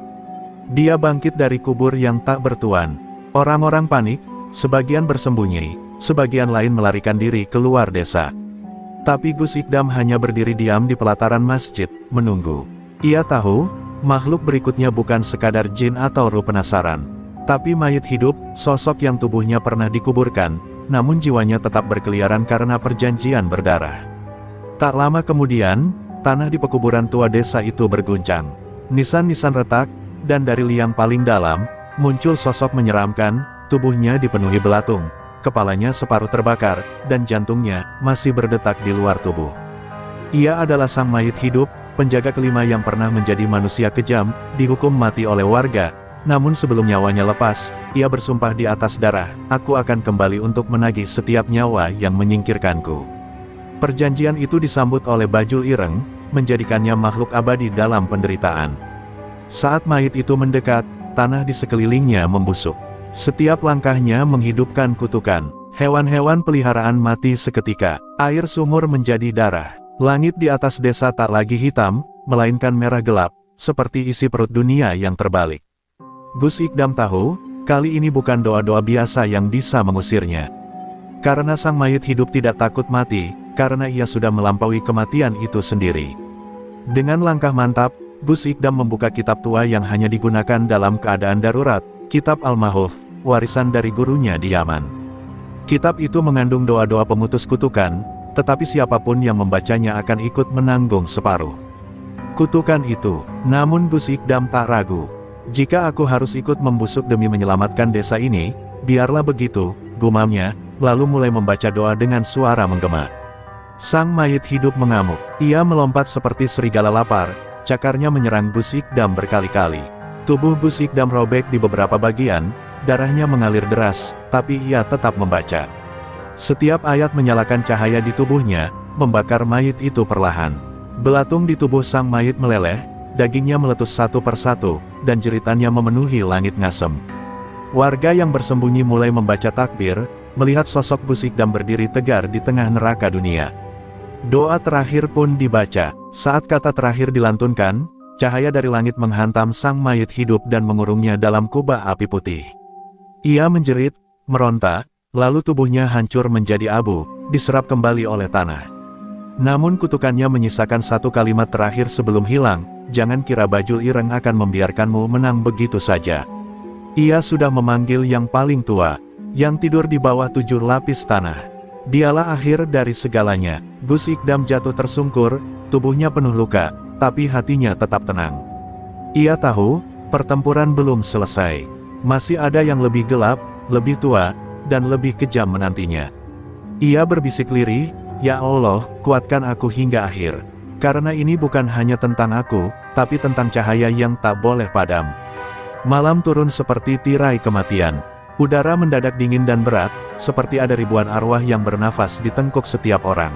Dia bangkit dari kubur yang tak bertuan. Orang-orang panik, sebagian bersembunyi, sebagian lain melarikan diri keluar desa. Tapi Gus Ikdam hanya berdiri diam di pelataran masjid, menunggu. Ia tahu, makhluk berikutnya bukan sekadar jin atau ruh penasaran, tapi mayit hidup, sosok yang tubuhnya pernah dikuburkan, namun jiwanya tetap berkeliaran karena perjanjian berdarah. Tak lama kemudian, tanah di pekuburan tua desa itu berguncang. Nisan-nisan retak, dan dari liang paling dalam, muncul sosok menyeramkan, tubuhnya dipenuhi belatung, kepalanya separuh terbakar, dan jantungnya masih berdetak di luar tubuh. Ia adalah sang mayit hidup, penjaga kelima yang pernah menjadi manusia kejam, dihukum mati oleh warga. Namun sebelum nyawanya lepas, ia bersumpah di atas darah, aku akan kembali untuk menagih setiap nyawa yang menyingkirkanku. Perjanjian itu disambut oleh Bajul Ireng, menjadikannya makhluk abadi dalam penderitaan. Saat mayit itu mendekat, tanah di sekelilingnya membusuk. Setiap langkahnya menghidupkan kutukan. Hewan-hewan peliharaan mati seketika, air sumur menjadi darah. Langit di atas desa tak lagi hitam, melainkan merah gelap, seperti isi perut dunia yang terbalik. Gus Ikdam tahu, kali ini bukan doa-doa biasa yang bisa mengusirnya. Karena sang mayit hidup tidak takut mati, karena ia sudah melampaui kematian itu sendiri. Dengan langkah mantap, Gus Ikdam membuka kitab tua yang hanya digunakan dalam keadaan darurat, Kitab Al-Mahfuz, warisan dari gurunya di Yaman. Kitab itu mengandung doa-doa pemutus kutukan, tetapi siapapun yang membacanya akan ikut menanggung separuh kutukan itu. Namun Gus Ikdam tak ragu. Jika aku harus ikut membusuk demi menyelamatkan desa ini, biarlah begitu, gumamnya, lalu mulai membaca doa dengan suara menggema. Sang mayit hidup mengamuk. Ia melompat seperti serigala lapar, cakarnya menyerang Gus Ikdam berkali-kali. Tubuh Gus Ikdam robek di beberapa bagian, darahnya mengalir deras, tapi ia tetap membaca. Setiap ayat menyalakan cahaya di tubuhnya, membakar mayit itu perlahan. Belatung di tubuh sang mayit meleleh, dagingnya meletus satu persatu, dan jeritannya memenuhi langit Ngasem. Warga yang bersembunyi mulai membaca takbir, melihat sosok Gus Ikdam berdiri tegar di tengah neraka dunia. Doa terakhir pun dibaca. Saat kata terakhir dilantunkan, cahaya dari langit menghantam sang mayit hidup dan mengurungnya dalam kubah api putih. Ia menjerit, meronta, lalu tubuhnya hancur menjadi abu, diserap kembali oleh tanah. Namun kutukannya menyisakan satu kalimat terakhir sebelum hilang, jangan kira Bajul Ireng akan membiarkanmu menang begitu saja. Ia sudah memanggil yang paling tua, yang tidur di bawah 7 lapis tanah. Dialah akhir dari segalanya. Gus Ikdam jatuh tersungkur, tubuhnya penuh luka, tapi hatinya tetap tenang. Ia tahu, pertempuran belum selesai. Masih ada yang lebih gelap, lebih tua, dan lebih kejam menantinya. Ia berbisik lirih, ya Allah, kuatkan aku hingga akhir. Karena ini bukan hanya tentang aku, tapi tentang cahaya yang tak boleh padam. Malam turun seperti tirai kematian. Udara mendadak dingin dan berat, seperti ada ribuan arwah yang bernafas di tengkuk setiap orang.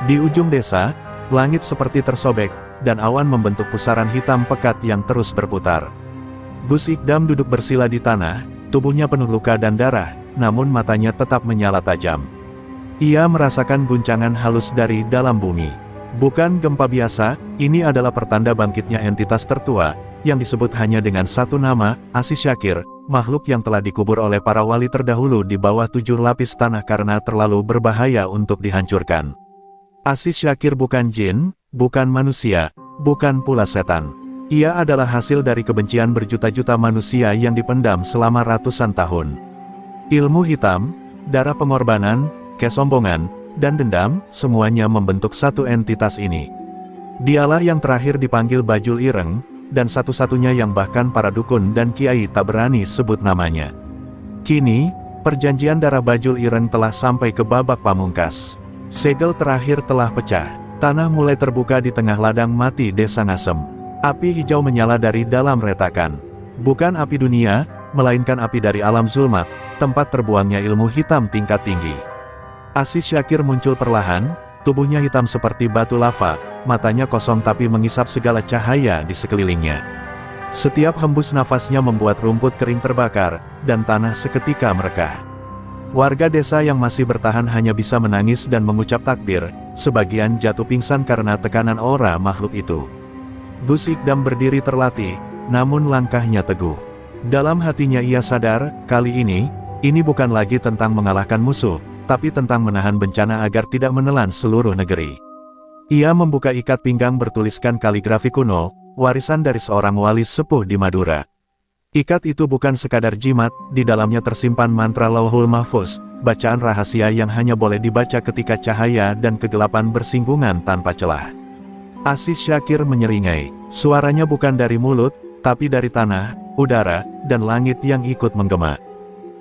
Di ujung desa, langit seperti tersobek, dan awan membentuk pusaran hitam pekat yang terus berputar. Gus Ikdam duduk bersila di tanah, tubuhnya penuh luka dan darah, namun matanya tetap menyala tajam. Ia merasakan guncangan halus dari dalam bumi. Bukan gempa biasa, ini adalah pertanda bangkitnya entitas tertua, yang disebut hanya dengan satu nama, Asis Syakir, makhluk yang telah dikubur oleh para wali terdahulu di bawah 7 lapis tanah karena terlalu berbahaya untuk dihancurkan. Asis Syakir bukan jin, bukan manusia, bukan pula setan. Ia adalah hasil dari kebencian berjuta-juta manusia yang dipendam selama ratusan tahun. Ilmu hitam, darah pengorbanan, kesombongan, dan dendam, semuanya membentuk satu entitas ini. Dialah yang terakhir dipanggil Bajul Ireng, dan satu-satunya yang bahkan para dukun dan kiai tak berani sebut namanya. Kini, perjanjian darah Bajul Ireng telah sampai ke babak pamungkas. Segel terakhir telah pecah. Tanah mulai terbuka di tengah ladang mati desa Ngasem. Api hijau menyala dari dalam retakan. Bukan api dunia, melainkan api dari alam zulmat, tempat terbuangnya ilmu hitam tingkat tinggi. Aziz Syakir muncul perlahan, tubuhnya hitam seperti batu lava, matanya kosong tapi mengisap segala cahaya di sekelilingnya. Setiap hembus nafasnya membuat rumput kering terbakar, dan tanah seketika merekah. Warga desa yang masih bertahan hanya bisa menangis dan mengucap takbir, sebagian jatuh pingsan karena tekanan aura makhluk itu. Gus Ikdam berdiri terlatih, namun langkahnya teguh. Dalam hatinya ia sadar, kali ini bukan lagi tentang mengalahkan musuh, tapi tentang menahan bencana agar tidak menelan seluruh negeri. Ia membuka ikat pinggang bertuliskan kaligrafi kuno, warisan dari seorang wali sepuh di Madura. Ikat itu bukan sekadar jimat, di dalamnya tersimpan mantra Lauhul Mahfuz, bacaan rahasia yang hanya boleh dibaca ketika cahaya dan kegelapan bersinggungan tanpa celah. Aziz Syakir menyeringai, suaranya bukan dari mulut, tapi dari tanah, udara, dan langit yang ikut menggema.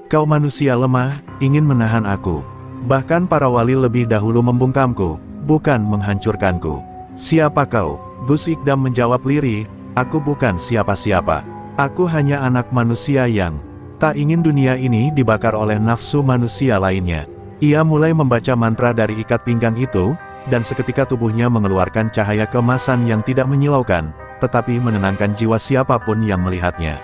Kau manusia lemah, ingin menahan aku. Bahkan para wali lebih dahulu membungkamku, bukan menghancurkanku. Siapa kau? Gus Ikdam menjawab lirih, aku bukan siapa-siapa. Aku hanya anak manusia yang tak ingin dunia ini dibakar oleh nafsu manusia lainnya. Ia mulai membaca mantra dari ikat pinggang itu, dan seketika tubuhnya mengeluarkan cahaya keemasan yang tidak menyilaukan, tetapi menenangkan jiwa siapapun yang melihatnya.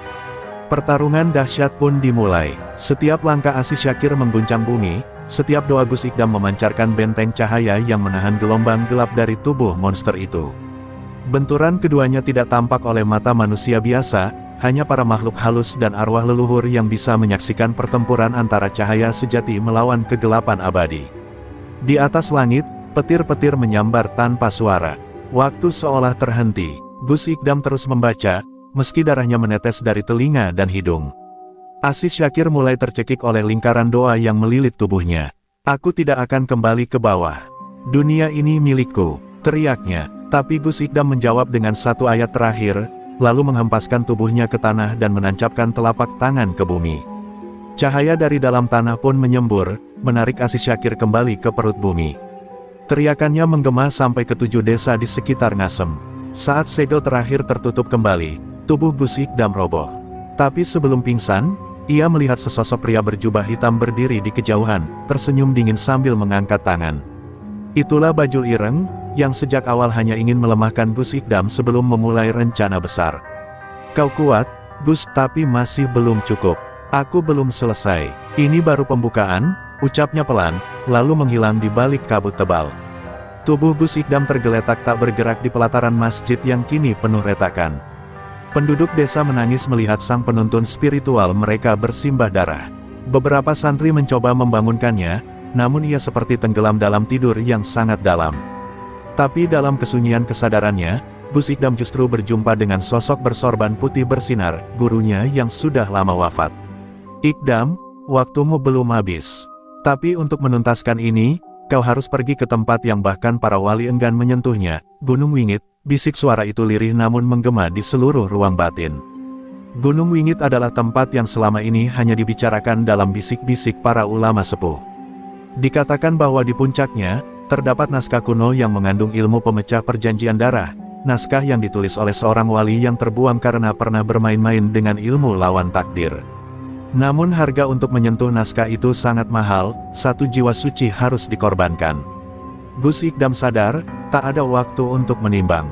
Pertarungan dahsyat pun dimulai. Setiap langkah Aziz Syakir mengguncang bumi, setiap doa Gus Ikdam memancarkan benteng cahaya yang menahan gelombang gelap dari tubuh monster itu. Benturan keduanya tidak tampak oleh mata manusia biasa, hanya para makhluk halus dan arwah leluhur yang bisa menyaksikan pertempuran antara cahaya sejati melawan kegelapan abadi. Di atas langit, petir-petir menyambar tanpa suara. Waktu seolah terhenti. Gus Ikdam terus membaca, meski darahnya menetes dari telinga dan hidung. Aziz Syakir mulai tercekik oleh lingkaran doa yang melilit tubuhnya. Aku tidak akan kembali ke bawah. Dunia ini milikku, teriaknya. Tapi Gus Ikdam menjawab dengan satu ayat terakhir, lalu menghempaskan tubuhnya ke tanah dan menancapkan telapak tangan ke bumi. Cahaya dari dalam tanah pun menyembur, menarik Aziz Syakir kembali ke perut bumi. Teriakannya menggema sampai ke 7 desa di sekitar Ngasem. Saat segel terakhir tertutup kembali, tubuh Gus Ikdam roboh. Tapi sebelum pingsan, ia melihat sesosok pria berjubah hitam berdiri di kejauhan, tersenyum dingin sambil mengangkat tangan. Itulah Bajul Ireng, yang sejak awal hanya ingin melemahkan Gus Ikdam sebelum memulai rencana besar. Kau kuat, Gus, tapi masih belum cukup. Aku belum selesai. Ini baru pembukaan, ucapnya pelan, lalu menghilang di balik kabut tebal. Tubuh Gus Ikdam tergeletak tak bergerak di pelataran masjid yang kini penuh retakan. Penduduk desa menangis melihat sang penuntun spiritual mereka bersimbah darah. Beberapa santri mencoba membangunkannya, namun ia seperti tenggelam dalam tidur yang sangat dalam. Tapi dalam kesunyian kesadarannya, Gus Ikdam justru berjumpa dengan sosok bersorban putih bersinar, gurunya yang sudah lama wafat. Ikdam, waktumu belum habis. Tapi untuk menuntaskan ini, kau harus pergi ke tempat yang bahkan para wali enggan menyentuhnya, Gunung Wingit. Bisik suara itu lirih namun menggema di seluruh ruang batin. Gunung Wingit adalah tempat yang selama ini hanya dibicarakan dalam bisik-bisik para ulama sepuh. Dikatakan bahwa di puncaknya, terdapat naskah kuno yang mengandung ilmu pemecah perjanjian darah, naskah yang ditulis oleh seorang wali yang terbuang karena pernah bermain-main dengan ilmu lawan takdir. Namun harga untuk menyentuh naskah itu sangat mahal, satu jiwa suci harus dikorbankan. Gus Ikdam sadar, tak ada waktu untuk menimbang.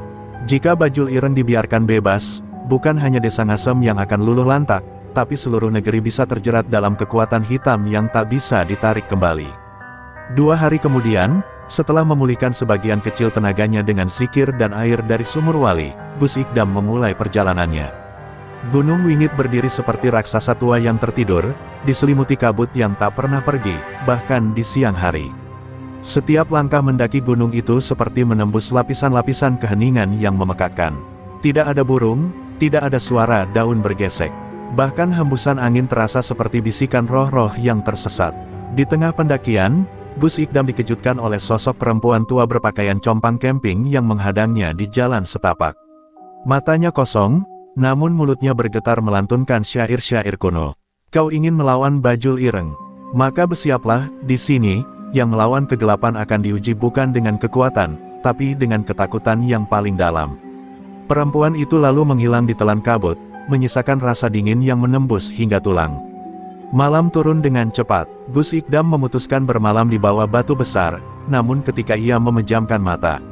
Jika Bajul Ireng dibiarkan bebas, bukan hanya desa Ngasem yang akan luluh lantak, tapi seluruh negeri bisa terjerat dalam kekuatan hitam yang tak bisa ditarik kembali. 2 hari kemudian, setelah memulihkan sebagian kecil tenaganya dengan zikir dan air dari sumur wali, Gus Ikdam memulai perjalanannya. Gunung Wingit berdiri seperti raksasa tua yang tertidur, diselimuti kabut yang tak pernah pergi, bahkan di siang hari. Setiap langkah mendaki gunung itu seperti menembus lapisan-lapisan keheningan yang memekakkan. Tidak ada burung, tidak ada suara daun bergesek. Bahkan hembusan angin terasa seperti bisikan roh-roh yang tersesat. Di tengah pendakian, Gus Ikdam dikejutkan oleh sosok perempuan tua berpakaian compang camping yang menghadangnya di jalan setapak. Matanya kosong, namun mulutnya bergetar melantunkan syair-syair kuno. Kau ingin melawan Bajul Ireng? Maka bersiaplah, di sini, yang melawan kegelapan akan diuji bukan dengan kekuatan, tapi dengan ketakutan yang paling dalam. Perempuan itu lalu menghilang di telan kabut, menyisakan rasa dingin yang menembus hingga tulang. Malam turun dengan cepat. Gus Ikdam memutuskan bermalam di bawah batu besar, namun ketika ia memejamkan mata,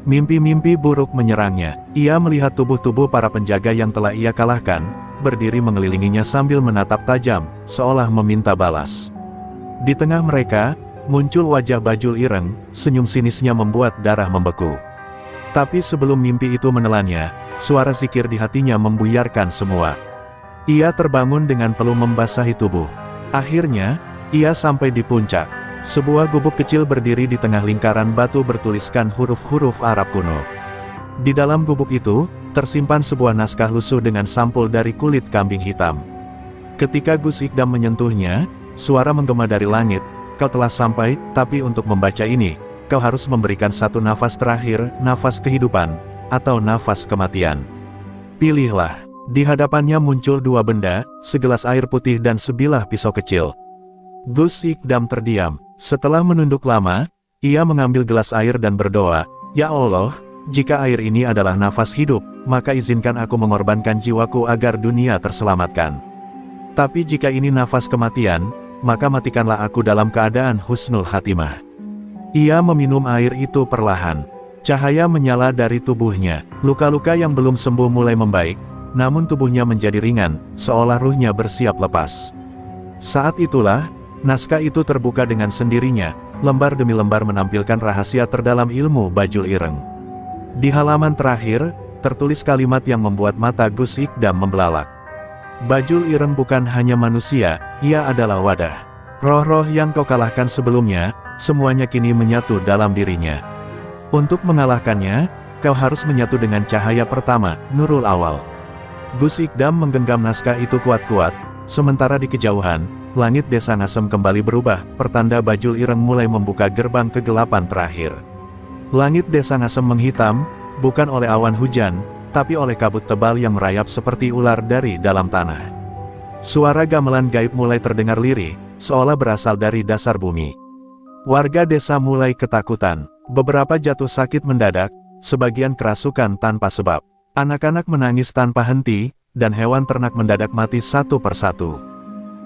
mimpi-mimpi buruk menyerangnya. Ia melihat tubuh-tubuh para penjaga yang telah ia kalahkan, berdiri mengelilinginya sambil menatap tajam, seolah meminta balas. Di tengah mereka, muncul wajah Bajul Ireng, senyum sinisnya membuat darah membeku. Tapi sebelum mimpi itu menelannya, suara zikir di hatinya membuyarkan semua. Ia terbangun dengan peluh membasahi tubuh. Akhirnya, ia sampai di puncak. Sebuah gubuk kecil berdiri di tengah lingkaran batu bertuliskan huruf-huruf Arab kuno. Di dalam gubuk itu, tersimpan sebuah naskah lusuh dengan sampul dari kulit kambing hitam. Ketika Gus Ikdam menyentuhnya, suara menggema dari langit, "Kau telah sampai, tapi untuk membaca ini, kau harus memberikan satu nafas terakhir, nafas kehidupan, atau nafas kematian. Pilihlah." Di hadapannya muncul dua benda, segelas air putih dan sebilah pisau kecil. Gus Ikdam terdiam. Setelah menunduk lama, ia mengambil gelas air dan berdoa, "Ya Allah, jika air ini adalah nafas hidup, maka izinkan aku mengorbankan jiwaku agar dunia terselamatkan. Tapi jika ini nafas kematian, maka matikanlah aku dalam keadaan husnul khatimah." Ia meminum air itu perlahan. Cahaya menyala dari tubuhnya. Luka-luka yang belum sembuh mulai membaik, namun tubuhnya menjadi ringan, seolah ruhnya bersiap lepas. Saat itulah, naskah itu terbuka dengan sendirinya, lembar demi lembar menampilkan rahasia terdalam ilmu Bajul Ireng. Di halaman terakhir, tertulis kalimat yang membuat mata Gus Ikdam membelalak. Bajul Ireng bukan hanya manusia, ia adalah wadah. Roh-roh yang kau kalahkan sebelumnya, semuanya kini menyatu dalam dirinya. Untuk mengalahkannya, kau harus menyatu dengan cahaya pertama, Nurul Awal. Gus Ikdam menggenggam naskah itu kuat-kuat, sementara di kejauhan, langit desa Ngasem kembali berubah, pertanda Bajul Ireng mulai membuka gerbang kegelapan terakhir. Langit desa Ngasem menghitam, bukan oleh awan hujan, tapi oleh kabut tebal yang merayap seperti ular dari dalam tanah. Suara gamelan gaib mulai terdengar lirih, seolah berasal dari dasar bumi. Warga desa mulai ketakutan, beberapa jatuh sakit mendadak, sebagian kerasukan tanpa sebab. Anak-anak menangis tanpa henti, dan hewan ternak mendadak mati satu persatu.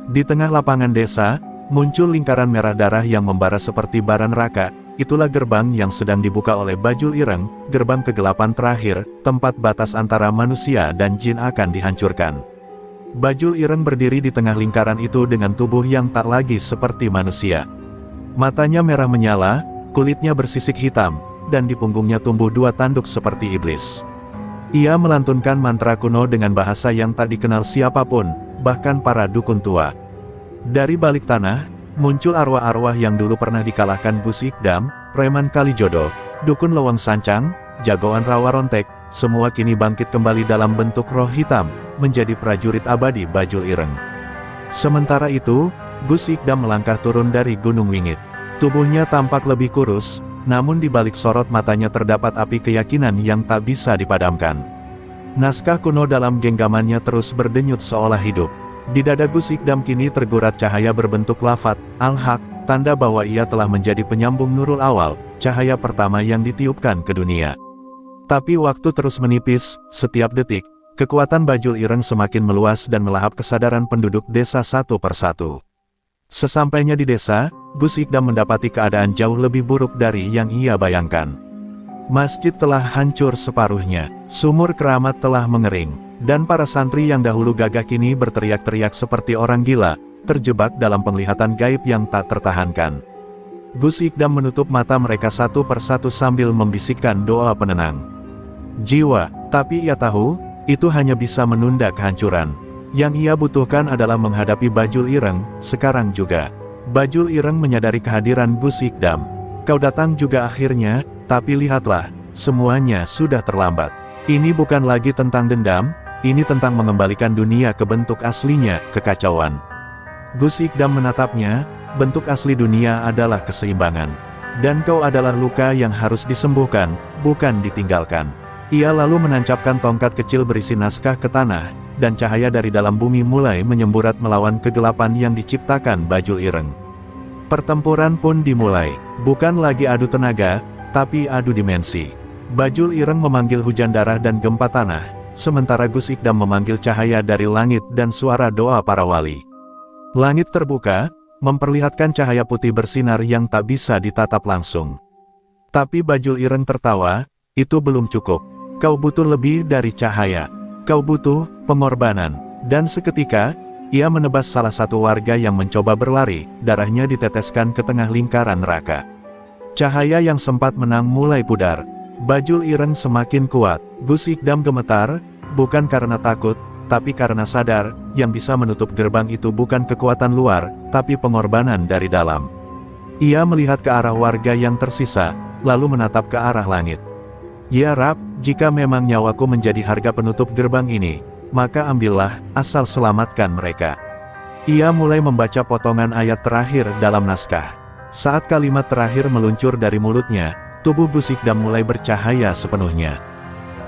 Di tengah lapangan desa, muncul lingkaran merah darah yang membara seperti bara neraka. Itulah gerbang yang sedang dibuka oleh Bajul Ireng, gerbang kegelapan terakhir, tempat batas antara manusia dan jin akan dihancurkan. Bajul Ireng berdiri di tengah lingkaran itu dengan tubuh yang tak lagi seperti manusia. Matanya merah menyala, kulitnya bersisik hitam, dan di punggungnya tumbuh dua tanduk seperti iblis. Ia melantunkan mantra kuno dengan bahasa yang tak dikenal siapapun, bahkan para dukun tua. Dari balik tanah, muncul arwah-arwah yang dulu pernah dikalahkan Gus Ikdam, Preman Kalijodo, Dukun Lowong Sancang, Jagoan Rawa Rontek, semua kini bangkit kembali dalam bentuk roh hitam, menjadi prajurit abadi Bajul Ireng. Sementara itu, Gus Ikdam melangkah turun dari Gunung Wingit. Tubuhnya tampak lebih kurus, namun di balik sorot matanya terdapat api keyakinan yang tak bisa dipadamkan. Naskah kuno dalam genggamannya terus berdenyut seolah hidup. Di dada Gus Ikdam kini tergurat cahaya berbentuk lafaz, Al-Haq, tanda bahwa ia telah menjadi penyambung Nurul Awal, cahaya pertama yang ditiupkan ke dunia. Tapi waktu terus menipis, setiap detik, kekuatan Bajul Ireng semakin meluas dan melahap kesadaran penduduk desa satu persatu. Sesampainya di desa, Gus Ikdam mendapati keadaan jauh lebih buruk dari yang ia bayangkan. Masjid telah hancur separuhnya, sumur keramat telah mengering, dan para santri yang dahulu gagah kini berteriak-teriak seperti orang gila, terjebak dalam penglihatan gaib yang tak tertahankan. Gus Ikdam menutup mata mereka satu persatu sambil membisikkan doa penenang. Jiwa, tapi ia tahu, itu hanya bisa menunda kehancuran. Yang ia butuhkan adalah menghadapi Bajul Ireng, sekarang juga. Bajul Ireng menyadari kehadiran Gus Ikdam. kau datang juga akhirnya, tapi lihatlah, semuanya sudah terlambat. Ini bukan lagi tentang dendam, ini tentang mengembalikan dunia ke bentuk aslinya, kekacauan. Gus Ikdam menatapnya, bentuk asli dunia adalah keseimbangan. Dan kau adalah luka yang harus disembuhkan, bukan ditinggalkan. Ia lalu menancapkan tongkat kecil berisi naskah ke tanah, dan cahaya dari dalam bumi mulai menyemburat melawan kegelapan yang diciptakan Bajul Ireng. Pertempuran pun dimulai, bukan lagi adu tenaga, tapi adu dimensi. Bajul Ireng memanggil hujan darah dan gempa tanah, sementara Gus Ikdam memanggil cahaya dari langit dan suara doa para wali. Langit terbuka, memperlihatkan cahaya putih bersinar yang tak bisa ditatap langsung. Tapi Bajul Ireng tertawa, itu belum cukup. Kau butuh lebih dari cahaya. Kau butuh pengorbanan. Dan seketika, ia menebas salah satu warga yang mencoba berlari, darahnya diteteskan ke tengah lingkaran neraka. Cahaya yang sempat menang mulai pudar. Bajul Ireng semakin kuat. Gus Ikdam gemetar, bukan karena takut, tapi karena sadar, yang bisa menutup gerbang itu bukan kekuatan luar, tapi pengorbanan dari dalam. Ia melihat ke arah warga yang tersisa, lalu menatap ke arah langit. Ya Rab, jika memang nyawaku menjadi harga penutup gerbang ini, maka ambillah, asal selamatkan mereka. Ia mulai membaca potongan ayat terakhir dalam naskah. Saat kalimat terakhir meluncur dari mulutnya, tubuh Gus Ikdam mulai bercahaya sepenuhnya.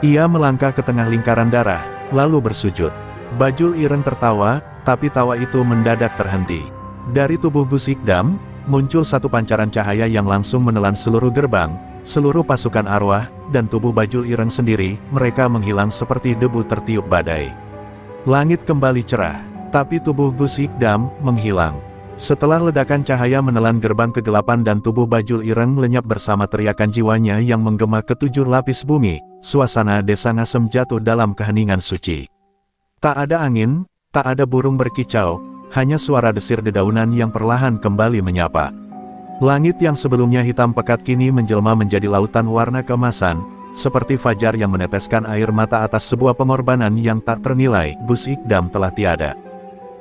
Ia melangkah ke tengah lingkaran darah, lalu bersujud. Bajul Ireng tertawa, tapi tawa itu mendadak terhenti. Dari tubuh Gus Ikdam, muncul satu pancaran cahaya yang langsung menelan seluruh gerbang, seluruh pasukan arwah, dan tubuh Bajul Ireng sendiri, mereka menghilang seperti debu tertiup badai. Langit kembali cerah, tapi tubuh Gus Ikdam menghilang. Setelah ledakan cahaya menelan gerbang kegelapan dan tubuh Bajul Ireng lenyap bersama teriakan jiwanya yang menggema ketujuh lapis bumi, suasana desa Ngasem jatuh dalam keheningan suci. Tak ada angin, tak ada burung berkicau, hanya suara desir dedaunan yang perlahan kembali menyapa. Langit yang sebelumnya hitam pekat kini menjelma menjadi lautan warna keemasan, seperti fajar yang meneteskan air mata atas sebuah pengorbanan yang tak ternilai. Gus Ikdam telah tiada.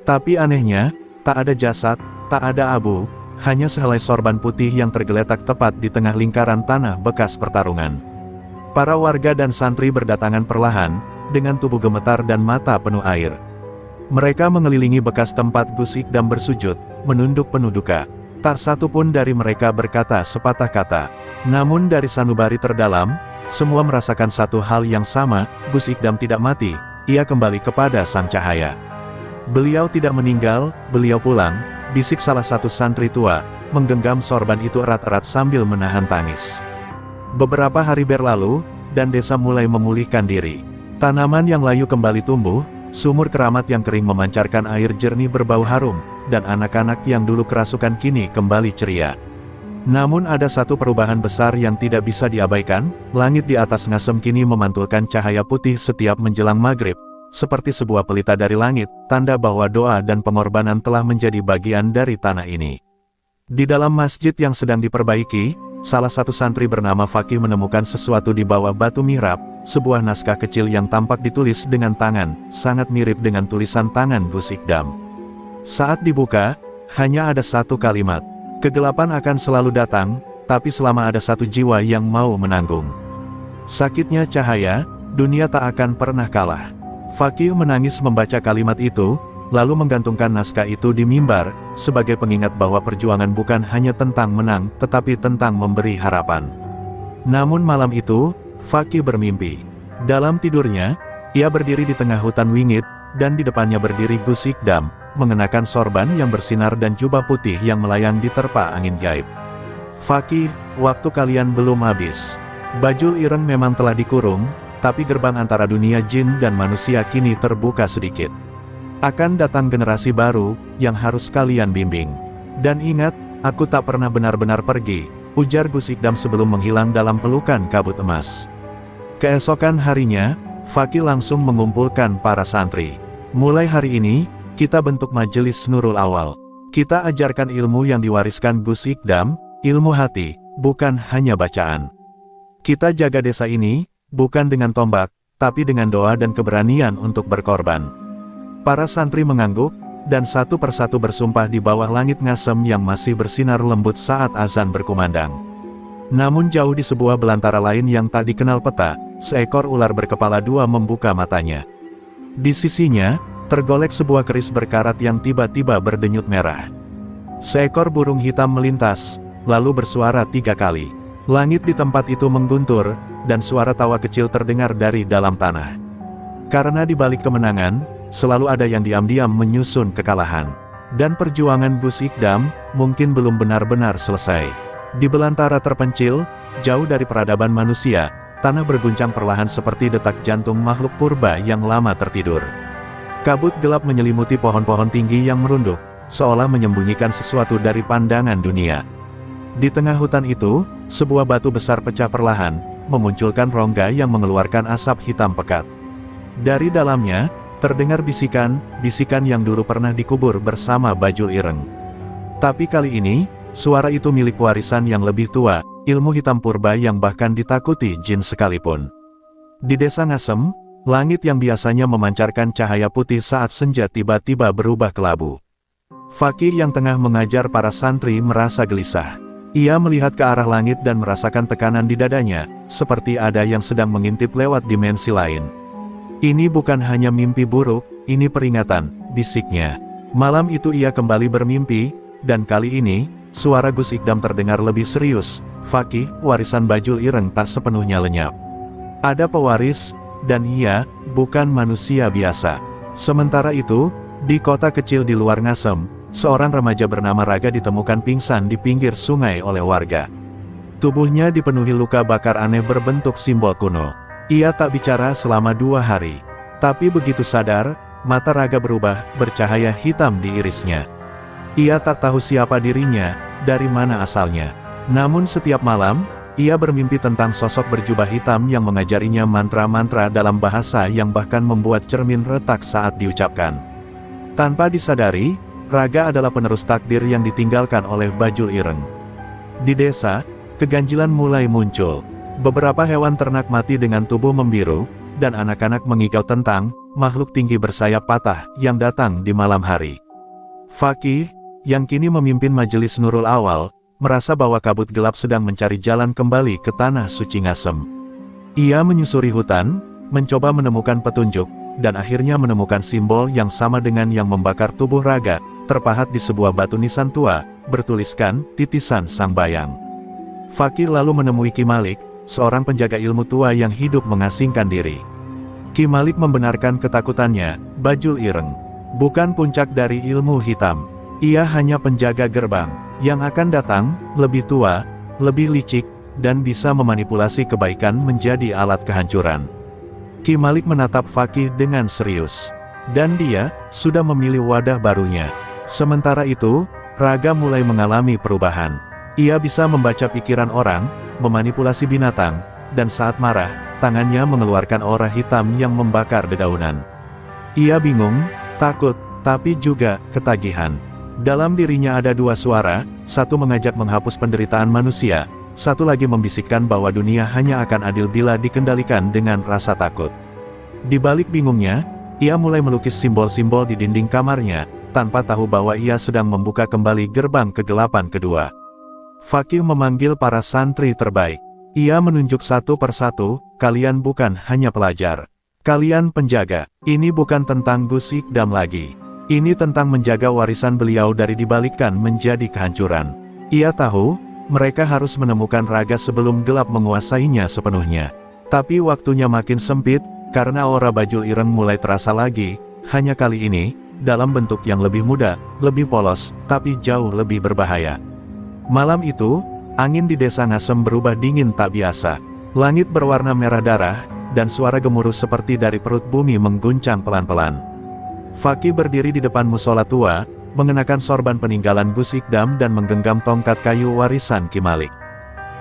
Tapi anehnya, tak ada jasad, tak ada abu, hanya sehelai sorban putih yang tergeletak tepat di tengah lingkaran tanah bekas pertarungan. Para warga dan santri berdatangan perlahan, dengan tubuh gemetar dan mata penuh air. Mereka mengelilingi bekas tempat Gus Ikdam bersujud, menunduk penuh duka. Tak satu pun dari mereka berkata sepatah kata. Namun dari sanubari terdalam, semua merasakan satu hal yang sama, Gus Ikdam tidak mati, ia kembali kepada sang cahaya. Beliau tidak meninggal, beliau pulang, bisik salah satu santri tua, menggenggam sorban itu erat-erat sambil menahan tangis. Beberapa hari berlalu, dan desa mulai memulihkan diri. Tanaman yang layu kembali tumbuh, sumur keramat yang kering memancarkan air jernih berbau harum, dan anak-anak yang dulu kerasukan kini kembali ceria. Namun ada satu perubahan besar yang tidak bisa diabaikan, langit di atas Ngasem kini memantulkan cahaya putih setiap menjelang maghrib, seperti sebuah pelita dari langit, tanda bahwa doa dan pengorbanan telah menjadi bagian dari tanah ini. Di dalam masjid yang sedang diperbaiki, salah satu santri bernama Fakih menemukan sesuatu di bawah batu mihrab, sebuah naskah kecil yang tampak ditulis dengan tangan, sangat mirip dengan tulisan tangan Gus Ikdam. Saat dibuka, hanya ada satu kalimat, kegelapan akan selalu datang, tapi selama ada satu jiwa yang mau menanggung. Sakitnya cahaya, dunia tak akan pernah kalah. Fakih menangis membaca kalimat itu, lalu menggantungkan naskah itu di mimbar, sebagai pengingat bahwa perjuangan bukan hanya tentang menang, tetapi tentang memberi harapan. Namun malam itu, Fakih bermimpi. Dalam tidurnya, ia berdiri di tengah hutan wingit, dan di depannya berdiri Gus Ikdam, mengenakan sorban yang bersinar dan jubah putih yang melayang diterpa angin gaib. Fakih, waktu kalian belum habis. Bajul Ireng memang telah dikurung, tapi gerbang antara dunia jin dan manusia kini terbuka sedikit. Akan datang generasi baru, yang harus kalian bimbing. Dan ingat, aku tak pernah benar-benar pergi, ujar Gus Ikdam sebelum menghilang dalam pelukan kabut emas. Keesokan harinya, Fakih langsung mengumpulkan para santri. Mulai hari ini, kita bentuk majelis Nurul Awal. Kita ajarkan ilmu yang diwariskan Gus Ikdam, ilmu hati, bukan hanya bacaan. Kita jaga desa ini, bukan dengan tombak, tapi dengan doa dan keberanian untuk berkorban. Para santri mengangguk, dan satu persatu bersumpah di bawah langit Ngasem yang masih bersinar lembut saat azan berkumandang. Namun jauh di sebuah belantara lain yang tak dikenal peta, seekor ular berkepala dua membuka matanya. Di sisinya, tergolek sebuah keris berkarat yang tiba-tiba berdenyut merah. Seekor burung hitam melintas, lalu bersuara 3 kali. Langit di tempat itu mengguntur, dan suara tawa kecil terdengar dari dalam tanah. Karena di balik kemenangan, selalu ada yang diam-diam menyusun kekalahan. Dan perjuangan Gus Ikdam, mungkin belum benar-benar selesai. Di belantara terpencil, jauh dari peradaban manusia, tanah berguncang perlahan seperti detak jantung makhluk purba yang lama tertidur. Kabut gelap menyelimuti pohon-pohon tinggi yang merunduk, seolah menyembunyikan sesuatu dari pandangan dunia. Di tengah hutan itu, sebuah batu besar pecah perlahan, memunculkan rongga yang mengeluarkan asap hitam pekat. Dari dalamnya, terdengar bisikan yang dulu pernah dikubur bersama Bajul Ireng. Tapi kali ini, suara itu milik warisan yang lebih tua, ilmu hitam purba yang bahkan ditakuti jin sekalipun. Di desa Ngasem, langit yang biasanya memancarkan cahaya putih saat senja tiba-tiba berubah kelabu. Fakih yang tengah mengajar para santri merasa gelisah. Ia melihat ke arah langit dan merasakan tekanan di dadanya, seperti ada yang sedang mengintip lewat dimensi lain. Ini bukan hanya mimpi buruk, ini peringatan, bisiknya. Malam itu ia kembali bermimpi, dan kali ini, suara Gus Ikdam terdengar lebih serius. Fakih, warisan Bajul Ireng tak sepenuhnya lenyap. Ada pewaris, dan ia, bukan manusia biasa. Sementara itu, di kota kecil di luar Ngasem, seorang remaja bernama Raga ditemukan pingsan di pinggir sungai oleh warga. Tubuhnya dipenuhi luka bakar aneh berbentuk simbol kuno. Ia tak bicara selama 2 hari. Tapi begitu sadar, mata Raga berubah, bercahaya hitam di irisnya. Ia tak tahu siapa dirinya, dari mana asalnya. Namun setiap malam, ia bermimpi tentang sosok berjubah hitam yang mengajarinya mantra-mantra dalam bahasa yang bahkan membuat cermin retak saat diucapkan. Tanpa disadari, Raga adalah penerus takdir yang ditinggalkan oleh Bajul Ireng. Di desa, keganjilan mulai muncul. Beberapa hewan ternak mati dengan tubuh membiru, dan anak-anak mengigau tentang makhluk tinggi bersayap patah yang datang di malam hari. Fakih, yang kini memimpin majelis Nurul Awal, merasa bahwa kabut gelap sedang mencari jalan kembali ke tanah suci Ngasem. Ia menyusuri hutan, mencoba menemukan petunjuk, dan akhirnya menemukan simbol yang sama dengan yang membakar tubuh Raga, terpahat di sebuah batu nisan tua, bertuliskan, titisan sang bayang. Fakih lalu menemui Ki Malik, seorang penjaga ilmu tua yang hidup mengasingkan diri. Ki Malik membenarkan ketakutannya, Bajul Ireng bukan puncak dari ilmu hitam. Ia hanya penjaga gerbang, yang akan datang, lebih tua, lebih licik, dan bisa memanipulasi kebaikan menjadi alat kehancuran. Ki Malik menatap Fakih dengan serius. Dan dia, sudah memilih wadah barunya. Sementara itu, Raga mulai mengalami perubahan. Ia bisa membaca pikiran orang, memanipulasi binatang, dan saat marah, tangannya mengeluarkan aura hitam yang membakar dedaunan. Ia bingung, takut, tapi juga ketagihan. Dalam dirinya ada 2 suara, satu mengajak menghapus penderitaan manusia, satu lagi membisikkan bahwa dunia hanya akan adil bila dikendalikan dengan rasa takut. Di balik bingungnya, ia mulai melukis simbol-simbol di dinding kamarnya, tanpa tahu bahwa ia sedang membuka kembali gerbang kegelapan kedua. Fakih memanggil para santri terbaik. Ia menunjuk satu persatu, kalian bukan hanya pelajar. Kalian penjaga. Ini bukan tentang Gus Ikdam lagi. Ini tentang menjaga warisan beliau dari dibalikkan menjadi kehancuran. Ia tahu, mereka harus menemukan Raga sebelum gelap menguasainya sepenuhnya. Tapi waktunya makin sempit, karena aura Bajul Ireng mulai terasa lagi, hanya kali ini, dalam bentuk yang lebih muda, lebih polos, tapi jauh lebih berbahaya. Malam itu, angin di desa Ngasem berubah dingin tak biasa. Langit berwarna merah darah, dan suara gemuruh seperti dari perut bumi mengguncang pelan-pelan. Fakih berdiri di depan musola tua, mengenakan sorban peninggalan Gus Ikdam dan menggenggam tongkat kayu warisan Ki Malik.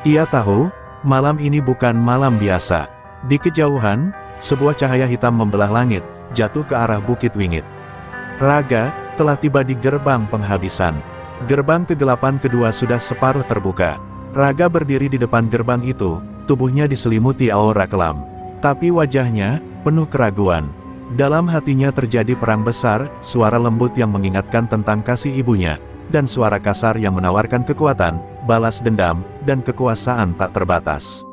Ia tahu, malam ini bukan malam biasa. Di kejauhan, sebuah cahaya hitam membelah langit, jatuh ke arah Bukit Wingit. Raga telah tiba di gerbang penghabisan. Gerbang kegelapan kedua sudah separuh terbuka. Raga berdiri di depan gerbang itu, tubuhnya diselimuti aura kelam. Tapi wajahnya, penuh keraguan. Dalam hatinya terjadi perang besar, suara lembut yang mengingatkan tentang kasih ibunya, dan suara kasar yang menawarkan kekuatan, balas dendam, dan kekuasaan tak terbatas.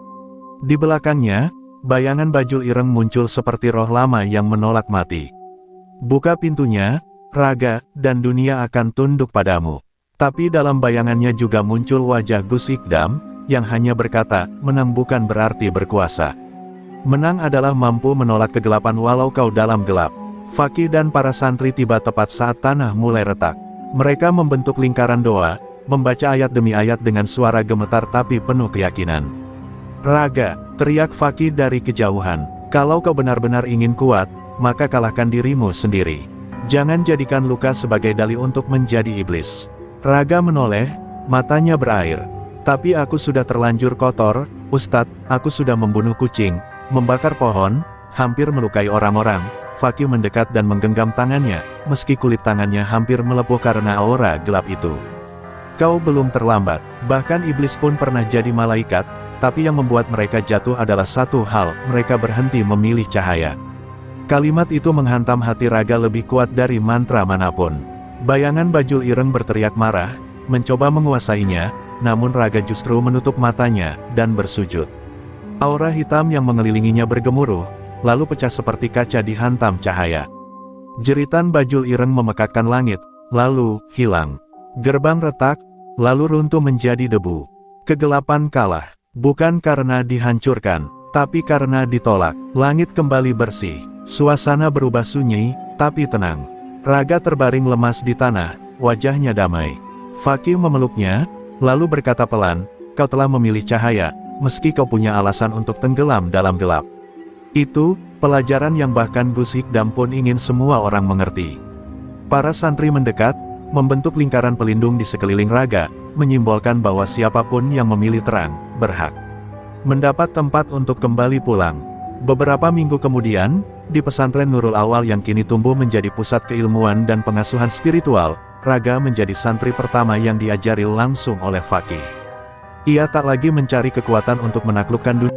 Di belakangnya, bayangan Bajul Ireng muncul seperti roh lama yang menolak mati. Buka pintunya, raga, dan dunia akan tunduk padamu. Tapi dalam bayangannya juga muncul wajah Gus Ikdam, yang hanya berkata, menang bukan berarti berkuasa. Menang adalah mampu menolak kegelapan walau kau dalam gelap. Fakih dan para santri tiba tepat saat tanah mulai retak. Mereka membentuk lingkaran doa, membaca ayat demi ayat dengan suara gemetar tapi penuh keyakinan. Raga, teriak Fakih dari kejauhan, kalau kau benar-benar ingin kuat, maka kalahkan dirimu sendiri. Jangan jadikan luka sebagai dalih untuk menjadi iblis. Raga menoleh, matanya berair. Tapi aku sudah terlanjur kotor, Ustadz, aku sudah membunuh kucing, membakar pohon, hampir melukai orang-orang. Fakih mendekat dan menggenggam tangannya, meski kulit tangannya hampir melepuh karena aura gelap itu. Kau belum terlambat, bahkan iblis pun pernah jadi malaikat, tapi yang membuat mereka jatuh adalah satu hal, mereka berhenti memilih cahaya. Kalimat itu menghantam hati Raga lebih kuat dari mantra manapun. Bayangan Bajul Ireng berteriak marah, mencoba menguasainya, namun Raga justru menutup matanya, dan bersujud. Aura hitam yang mengelilinginya bergemuruh, lalu pecah seperti kaca dihantam cahaya. Jeritan Bajul Ireng memekakkan langit, lalu hilang. Gerbang retak, lalu runtuh menjadi debu. Kegelapan kalah, bukan karena dihancurkan, tapi karena ditolak. Langit kembali bersih, suasana berubah sunyi, tapi tenang. Raga terbaring lemas di tanah, wajahnya damai. Fakih memeluknya, lalu berkata pelan, kau telah memilih cahaya, meski kau punya alasan untuk tenggelam dalam gelap. Itu, pelajaran yang bahkan Gus Ikdam pun ingin semua orang mengerti. Para santri mendekat, membentuk lingkaran pelindung di sekeliling Raga, menyimbolkan bahwa siapapun yang memilih terang, berhak mendapat tempat untuk kembali pulang. Beberapa minggu kemudian, di pesantren Nurul Awal yang kini tumbuh menjadi pusat keilmuan dan pengasuhan spiritual, Raga menjadi santri pertama yang diajari langsung oleh Fakih. Ia tak lagi mencari kekuatan untuk menaklukkan dunia.